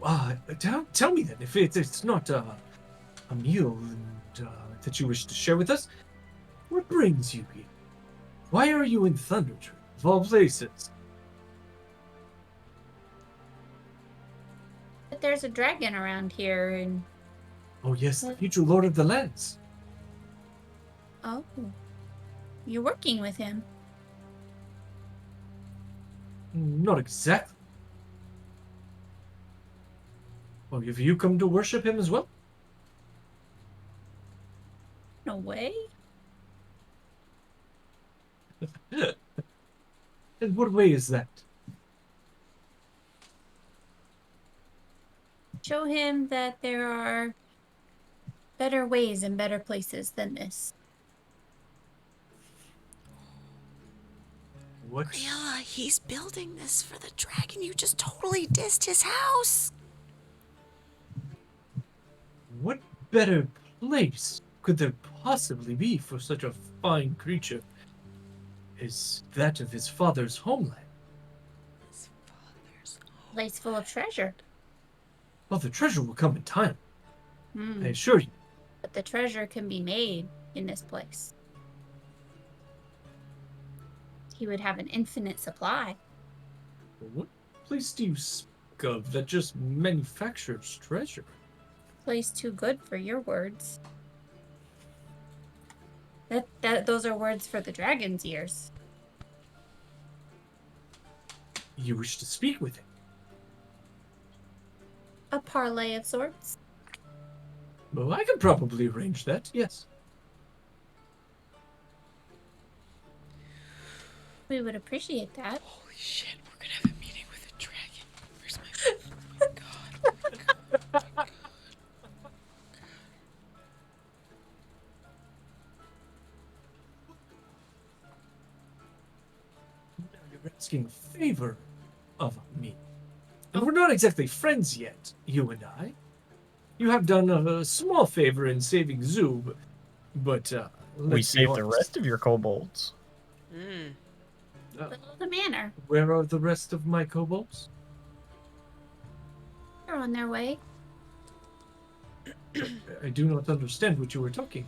Speaker 7: tell me then, if it's not a meal that you wish to share with us, what brings you here? Why are you in Thundertree, of all places?
Speaker 2: But there's a dragon around here, and
Speaker 7: Oh yes, the future Lord of the Lands.
Speaker 2: oh, you're working with him.
Speaker 7: Not exactly. Well, have you come to worship him as well?
Speaker 2: No way.
Speaker 7: In what way is that?
Speaker 2: Show him that there are better ways and better places than this.
Speaker 7: What?
Speaker 3: Crayola, he's building this for the dragon. You just totally dissed his house.
Speaker 7: What better place could there possibly be for such a fine creature as that of his father's homeland?
Speaker 3: His father's.
Speaker 2: Place full of treasure.
Speaker 7: Well, the treasure will come in time,
Speaker 2: Hmm.
Speaker 7: I assure you.
Speaker 2: But the treasure can be made in this place. He would have an infinite supply.
Speaker 7: What place do you speak of that just manufactures treasure?
Speaker 2: Place too good for your words. Those are words for the dragon's ears.
Speaker 7: You wish to speak with him?
Speaker 2: A parlay of sorts.
Speaker 7: Well, I could probably arrange that, yes.
Speaker 2: We would appreciate that.
Speaker 3: Holy shit, we're gonna have a meeting with a dragon. Where's my phone? Oh my god. Oh my god. Oh my god.
Speaker 7: Now you're asking a favor of me. And we're not exactly friends yet, you and I. You have done a small favor in saving Zoob, but
Speaker 4: We
Speaker 7: let's be
Speaker 4: saved the
Speaker 7: honest.
Speaker 4: rest of your kobolds.
Speaker 2: Below the manor.
Speaker 7: Where are the rest of my kobolds?
Speaker 2: They're on their way.
Speaker 7: I do not understand what you were talking.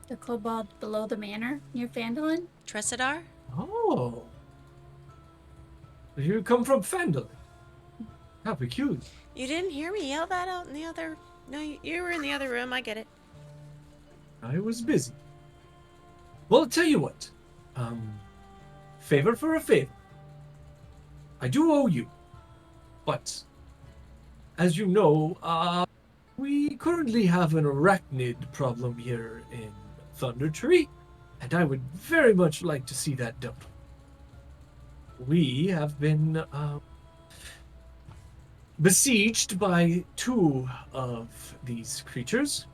Speaker 2: The kobold below the manor near Phandalin.
Speaker 3: Tressidar?
Speaker 7: Oh. You come from Phandalin. How peculiar.
Speaker 3: You didn't hear me yell that out in the other... No, you were in the other room. I get it.
Speaker 7: I was busy. Well, I'll tell you what. Favor for a favor. I do owe you. But, as you know, we currently have an arachnid problem here in Thunder Tree, and I would very much like to see that dealt with. We have been besieged by 2 of these creatures.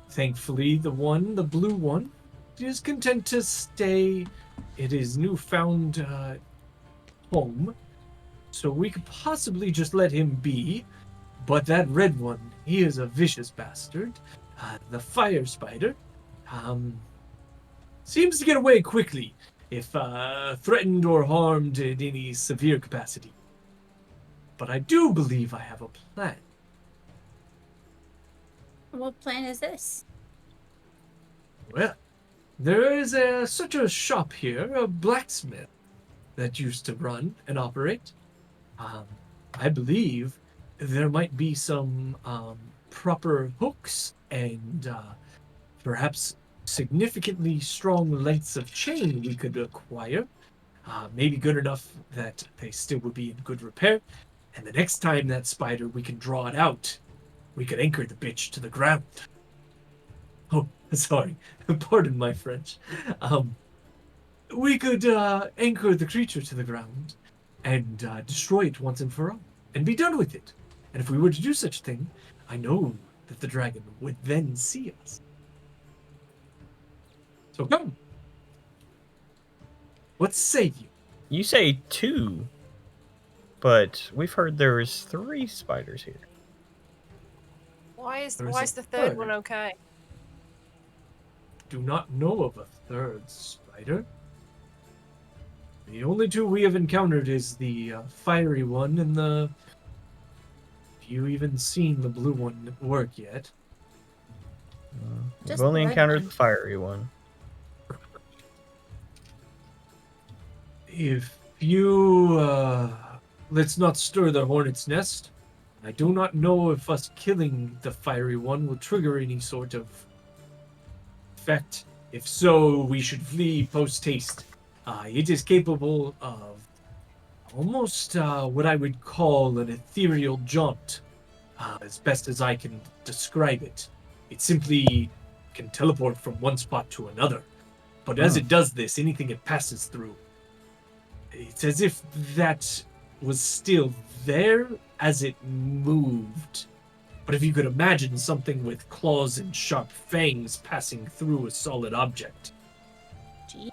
Speaker 7: Thankfully, the blue one, is content to stay at his newfound home, so we could possibly just let him be. But that red one, he is a vicious bastard. The fire spider seems to get away quickly if threatened or harmed in any severe capacity. But I do believe I have a plan.
Speaker 2: What plan is this?
Speaker 7: Well, there is such a shop here, a blacksmith, that used to run and operate. I believe there might be some proper hooks and perhaps significantly strong lengths of chain we could acquire. Maybe good enough that they still would be in good repair. And the next time that spider, we can draw it out. We could anchor the bitch to the ground. Oh, sorry. Pardon my French. We could anchor the creature to the ground and destroy it once and for all, and be done with it. And if we were to do such a thing, I know that the dragon would then see us. So come. What say you?
Speaker 4: You say 2, but we've heard there's 3 spiders here.
Speaker 6: Why is
Speaker 7: There is
Speaker 6: why
Speaker 7: a
Speaker 6: is the third
Speaker 7: third.
Speaker 6: one okay?
Speaker 7: Do not know of a third spider. The only 2 we have encountered is the fiery one and the... Have you even seen the blue one work yet?
Speaker 4: We've
Speaker 2: Just
Speaker 4: only
Speaker 2: the red
Speaker 4: encountered
Speaker 2: one.
Speaker 4: the fiery one.
Speaker 7: If you... let's not stir the hornet's nest. I do not know if us killing the fiery one will trigger any sort of effect. If so, we should flee post-haste. It is capable of almost what I would call an ethereal jaunt, as best as I can describe it. It simply can teleport from one spot to another. But as it does this, anything it passes through, it's as if that was still there as it moved. But if you could imagine something with claws and sharp fangs passing through a solid object.
Speaker 2: Gee.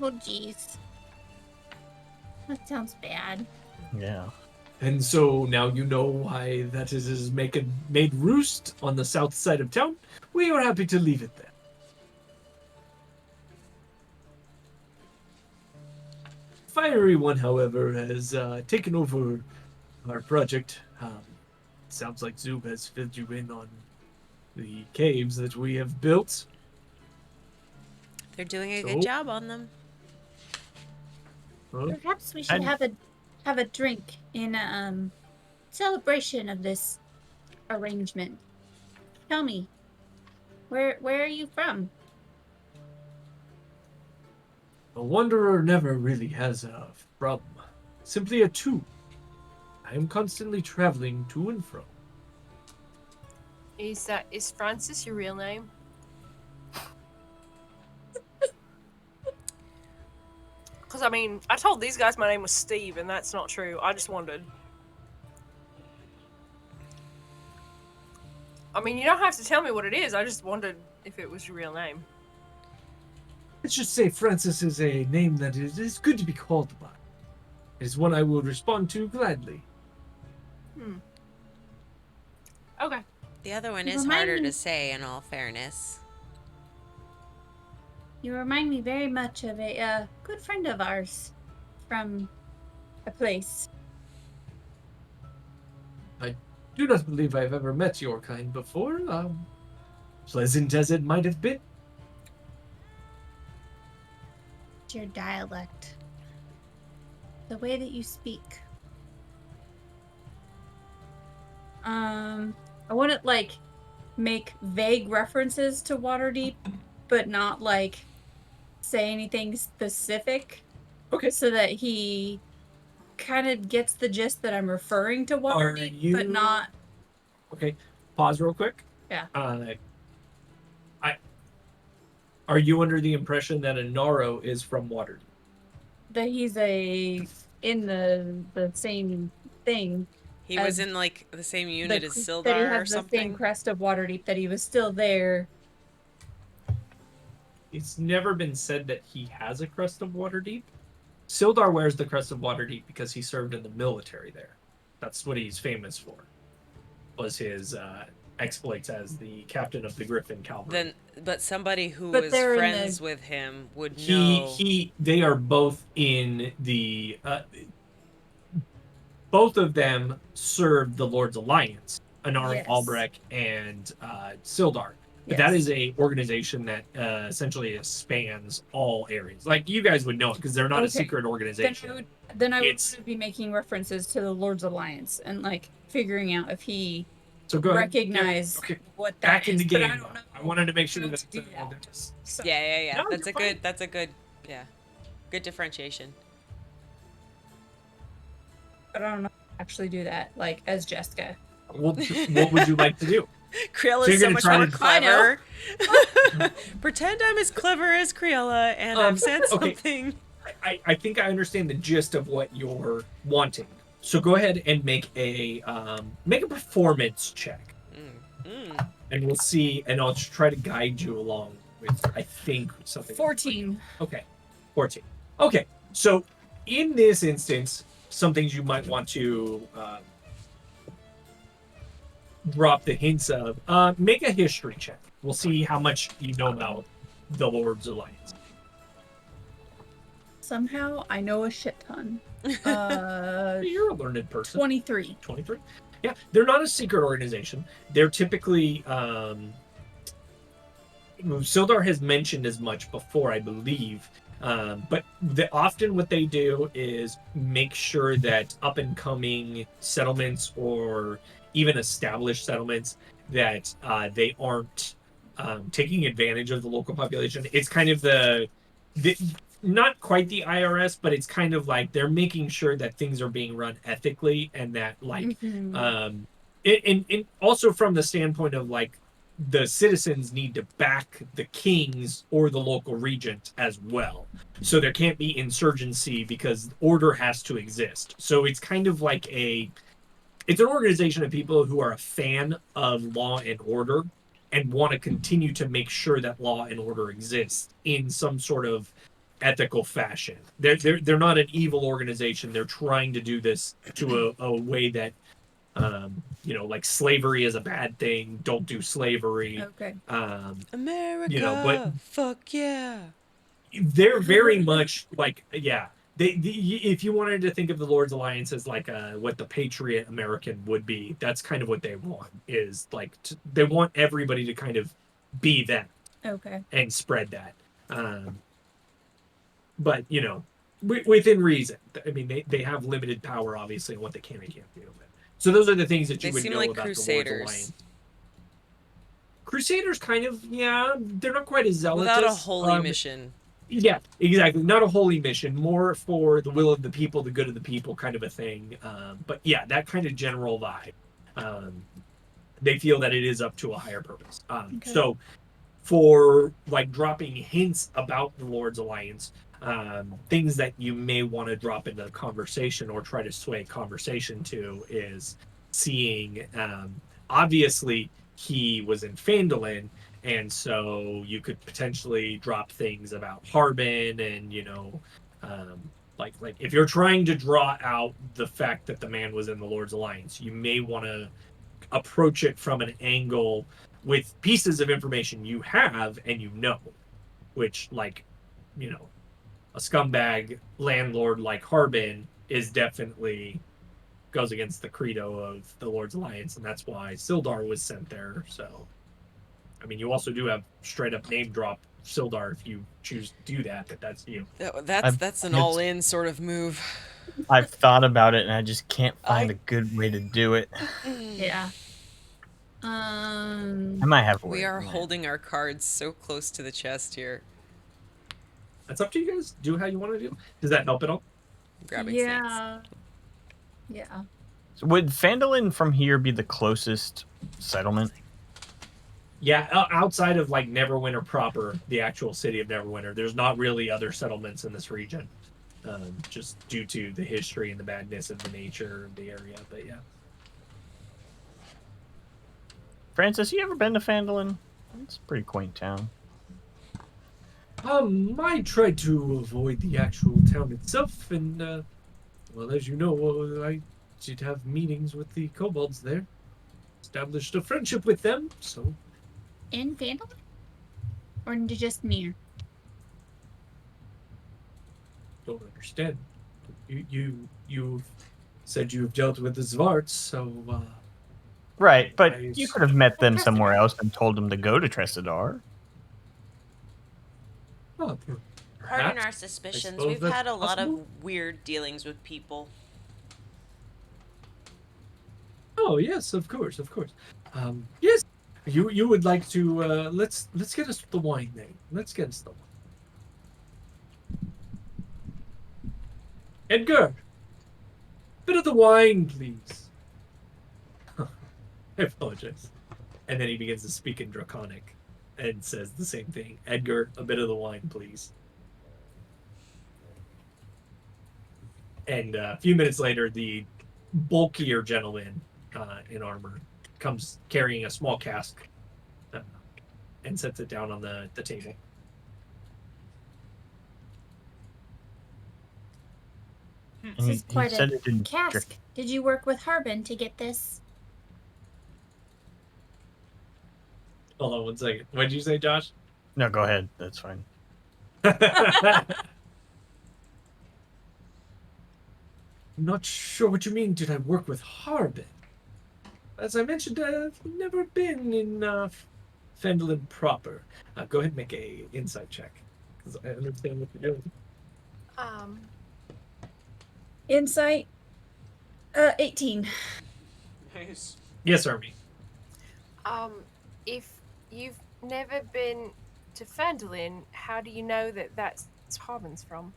Speaker 2: Oh, jeez. That sounds bad.
Speaker 4: Yeah.
Speaker 7: And so now you know why that is made roost on the south side of town. We are happy to leave it there. Fiery one, however, has taken over our project. Sounds like Zub has filled you in on the caves that we have built.
Speaker 3: They're doing a
Speaker 7: So-
Speaker 3: good job on them.
Speaker 7: Huh?
Speaker 2: Perhaps we should
Speaker 4: And-
Speaker 2: have a drink in celebration of this arrangement. Tell me, where are you from?
Speaker 7: A wanderer never really has a from, simply a to. I am constantly traveling to and from.
Speaker 6: Is Francis your real name? Because I mean, I told these guys my name was Steve, and that's not true. I just wondered. I mean, you don't have to tell me what it is. I just wondered if it was your real name.
Speaker 7: Let's just say Francis is a name that is good to be called by. It is one I will respond to gladly.
Speaker 6: Okay.
Speaker 3: The other one
Speaker 2: You
Speaker 3: is
Speaker 2: remind
Speaker 3: harder
Speaker 2: me-
Speaker 3: to say, in all fairness.
Speaker 2: You remind me very much of a good friend of ours from a place.
Speaker 7: I do not believe I have ever met your kind before. Pleasant as it might have been.
Speaker 2: It's your dialect. The way that you speak. I wouldn't make vague references to Waterdeep, but not say anything specific.
Speaker 7: Okay.
Speaker 2: So that he kind of gets the gist that I'm referring to
Speaker 7: Are
Speaker 2: Waterdeep,
Speaker 7: you-
Speaker 2: but not.
Speaker 7: Okay. pause real quick.
Speaker 2: Yeah.
Speaker 7: Are you under the impression that Inaro is from Waterdeep?
Speaker 2: That he's in the same thing.
Speaker 3: He was in like the same unit as
Speaker 2: that he
Speaker 3: Sildar or
Speaker 2: has the same
Speaker 3: something.
Speaker 2: crest of Waterdeep. That he was still there.
Speaker 7: It's never been said that he has a crest of Waterdeep. Sildar wears the crest of Waterdeep because he served in the military there. That's what he's famous for. Was his exploits as the captain of the Griffin Cavalry.
Speaker 3: But somebody who
Speaker 2: But
Speaker 3: was
Speaker 2: they're in
Speaker 3: friends
Speaker 2: the-
Speaker 3: with him would know.
Speaker 7: They are both in the. Both of them served the Lord's Alliance, Anara
Speaker 2: Yes.
Speaker 7: Albrecht and Sildar. But
Speaker 2: Yes.
Speaker 7: that is a organization that essentially spans all areas. Like you guys would know it because they're not a
Speaker 2: Okay.
Speaker 7: secret organization.
Speaker 2: Then I would
Speaker 7: It's-
Speaker 2: be making references to the Lord's Alliance and like figuring out if he
Speaker 7: So go ahead.
Speaker 2: recognize
Speaker 7: Yeah, okay.
Speaker 2: what that
Speaker 7: Back in
Speaker 2: is.
Speaker 7: the
Speaker 2: But
Speaker 7: game.
Speaker 2: I don't know.
Speaker 7: I wanted to make sure
Speaker 2: how
Speaker 7: that
Speaker 2: to do that. So-
Speaker 3: Yeah.
Speaker 7: No,
Speaker 3: That's
Speaker 7: you're
Speaker 3: a good.
Speaker 7: fine.
Speaker 3: That's a good. Yeah, good differentiation.
Speaker 2: But I don't know how to actually do that, like as Jessica.
Speaker 7: What would you like to do?
Speaker 3: Creola
Speaker 7: So
Speaker 3: is
Speaker 7: you're
Speaker 3: so
Speaker 7: gonna
Speaker 3: much
Speaker 7: try
Speaker 3: more
Speaker 7: to-
Speaker 3: clever. Pretend I'm as clever as Creola, and I've said
Speaker 7: okay.
Speaker 3: something.
Speaker 7: I think I understand the gist of what you're wanting. So go ahead and make a performance check, and we'll see. And I'll just try to guide you along with I think something.
Speaker 2: 14.
Speaker 7: Okay, 14. Okay, so in this instance, some things you might want to drop the hints of. Make a history check. We'll see how much you know about the Lord's Alliance.
Speaker 2: Somehow I know a shit ton.
Speaker 7: You're a learned person.
Speaker 2: 23.
Speaker 7: 23. Yeah, they're not a secret organization. They're typically Sildar has mentioned as much before, I believe. But often what they do is make sure that up and coming settlements or even established settlements that they aren't taking advantage of the local population. It's kind of the not quite the IRS, but it's kind of like they're making sure that things are being run ethically and that like and also from the standpoint of like the citizens need to back the kings or the local regent as well. So there can't be insurgency because order has to exist. So it's kind of like it's an organization of people who are a fan of law and order and want to continue to make sure that law and order exists in some sort of ethical fashion. They're not an evil organization. They're trying to do this to a way that like slavery is a bad thing. Don't do slavery.
Speaker 2: Okay.
Speaker 3: America.
Speaker 7: But
Speaker 3: fuck yeah.
Speaker 7: they're very much like if you wanted to think of the Lord's Alliance as like what the Patriot American would be, that's kind of what they want. Is like they want everybody to kind of be them.
Speaker 2: Okay.
Speaker 7: And spread that. But within reason. I mean, they have limited power, obviously, in what they can and can't do. So those are the things that you
Speaker 3: They
Speaker 7: would
Speaker 3: seem
Speaker 7: know
Speaker 3: like
Speaker 7: about
Speaker 3: Crusaders.
Speaker 7: the Lord's Alliance. Crusaders kind of, they're not quite as zealous.
Speaker 3: Without a holy mission.
Speaker 7: Yeah, exactly. Not a holy mission, more for the will of the people, the good of the people kind of a thing. But yeah, that kind of general vibe. They feel that it is up to a higher purpose.
Speaker 2: Okay.
Speaker 7: So for like dropping hints about the Lord's Alliance, things that you may want to drop into conversation or try to sway conversation to is seeing, obviously he was in Phandalin, and so you could potentially drop things about Harbin and, like if you're trying to draw out the fact that the man was in the Lord's Alliance, you may want to approach it from an angle with pieces of information you have and which like, a scumbag landlord like Harbin is definitely goes against the credo of the Lord's Alliance, and that's why Sildar was sent there. So, I mean, you also do have straight up name drop Sildar if you choose to do that, but that's you.
Speaker 3: That's an all-in sort of move.
Speaker 4: I've thought about it and I just can't find a good way to do it.
Speaker 2: Yeah.
Speaker 4: I might have.
Speaker 3: We are holding our cards so close to the chest here.
Speaker 7: That's up to you guys. Do how you want to do. Does that help at all?
Speaker 3: Grabbing
Speaker 2: yeah. Yeah.
Speaker 4: So would Phandalin from here be the closest settlement?
Speaker 7: Yeah, outside of like Neverwinter proper, the actual city of Neverwinter, there's not really other settlements in this region, just due to the history and the madness of the nature of the area. But yeah,
Speaker 4: Francis, you ever been to Phandalin? It's a pretty quaint town.
Speaker 7: I tried to avoid the actual town itself, and well, as you know, I did have meetings with the kobolds there, established a friendship with them, so.
Speaker 2: In Vandal? Or just near?
Speaker 7: Don't understand. You said you've dealt with the Zvarts, so
Speaker 4: Right, but
Speaker 7: I
Speaker 4: you could have met them somewhere else and told them to go to Tresidar.
Speaker 7: oh,
Speaker 3: Pardon
Speaker 7: perhaps.
Speaker 3: our suspicions.
Speaker 7: suppose
Speaker 3: We've
Speaker 7: that's
Speaker 3: had a lot
Speaker 7: possible.
Speaker 3: of weird dealings with people.
Speaker 7: Oh yes, of course, of course. Yes, you would like to let's get us the wine then. Let's get us the wine. Edgar, bit of the wine, please. I apologize. And then he begins to speak in Draconic and says the same thing. Edgar, a bit of the wine, please. And a few minutes later, the bulkier gentleman in armor comes carrying a small cask and sets it down on the table.
Speaker 2: This is quite
Speaker 4: said
Speaker 2: a
Speaker 4: it in
Speaker 2: cask. Did you work with Harbin to get this?
Speaker 7: Hold on one second. What did you say, Josh?
Speaker 4: No, go ahead. That's fine.
Speaker 7: I'm not sure what you mean, did I work with Harbin? As I mentioned, I've never been in Phandalin proper. Go ahead and make a insight check, because I understand what you're doing.
Speaker 2: Insight. 18.
Speaker 3: Nice.
Speaker 7: Yes, Army.
Speaker 6: If you've never been to Phandalin, how do you know that that's Harbin's from?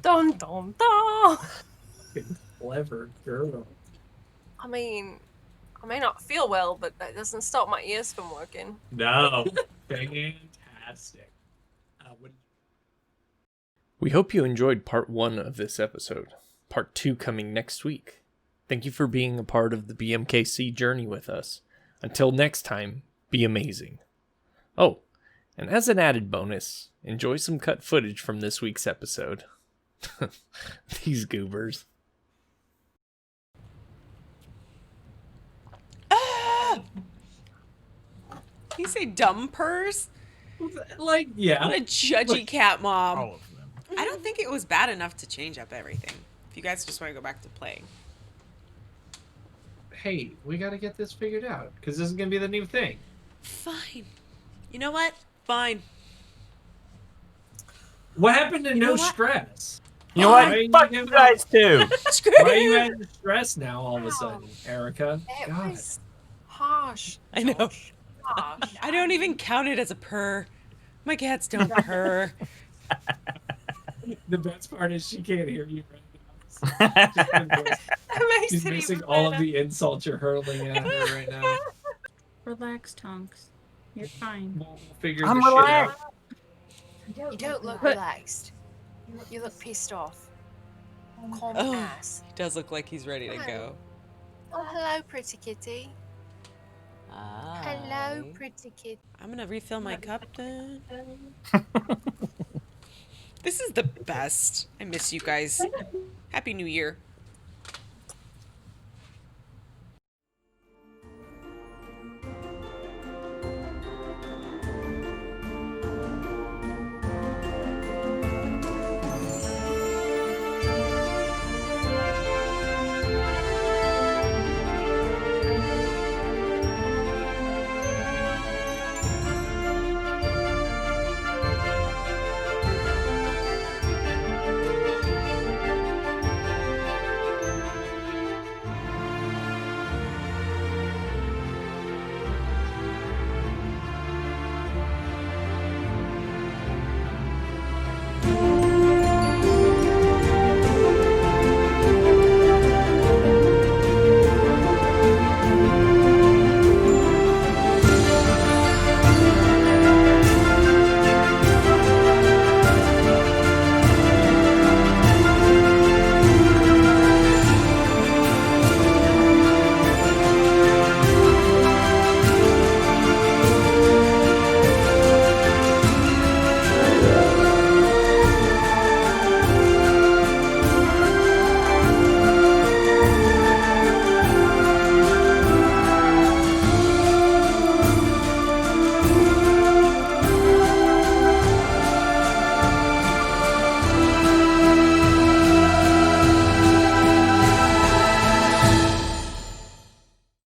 Speaker 6: Dun dun dun!
Speaker 7: Clever girl.
Speaker 6: I mean, I may not feel well, but that doesn't stop my ears from working.
Speaker 7: No. Fantastic.
Speaker 1: We hope you enjoyed part 1 of this episode. Part 2 coming next week. Thank you for being a part of the BMKC journey with us. Until next time, be amazing. Oh, and as an added bonus, enjoy some cut footage from this week's episode. These goobers.
Speaker 3: Ah! You say dumb purrs?
Speaker 7: Like, yeah.
Speaker 3: What a judgy cat mom.
Speaker 4: All of them.
Speaker 3: I don't think it was bad enough to change up everything. If you guys just want to go back to playing.
Speaker 7: Hey, we gotta get this figured out, because this is gonna be the new thing.
Speaker 3: Fine. You know what? Fine.
Speaker 7: What happened to no
Speaker 3: know what?
Speaker 7: stress?
Speaker 4: You know
Speaker 7: Why
Speaker 4: what?
Speaker 7: you
Speaker 4: Fuck
Speaker 7: give
Speaker 4: you guys too.
Speaker 3: Screw
Speaker 7: Why are you
Speaker 3: you.
Speaker 7: adding stress now all of a sudden, Erica?
Speaker 6: It
Speaker 7: God.
Speaker 6: was harsh.
Speaker 3: I know.
Speaker 6: Josh. Harsh.
Speaker 3: I don't even count it as a purr. My cats don't purr.
Speaker 7: The best part is she can't hear you right now.
Speaker 6: That makes
Speaker 7: She's
Speaker 6: it
Speaker 7: missing
Speaker 6: even
Speaker 7: all of
Speaker 6: better.
Speaker 7: the insults you're hurling at her right now.
Speaker 2: Relax, Tonks. You're fine.
Speaker 7: We'll figure
Speaker 4: I'm
Speaker 7: this shit
Speaker 4: relaxed.
Speaker 7: out.
Speaker 6: You don't look
Speaker 2: But-
Speaker 6: relaxed. You look pissed off. Calm
Speaker 3: Oh.
Speaker 6: ass.
Speaker 3: He does look like he's ready to go.
Speaker 6: Oh, hello, pretty kitty. Hello,
Speaker 3: Hi.
Speaker 6: pretty kitty.
Speaker 3: I'm gonna refill my cup then. This is the best. I miss you guys. Happy New Year.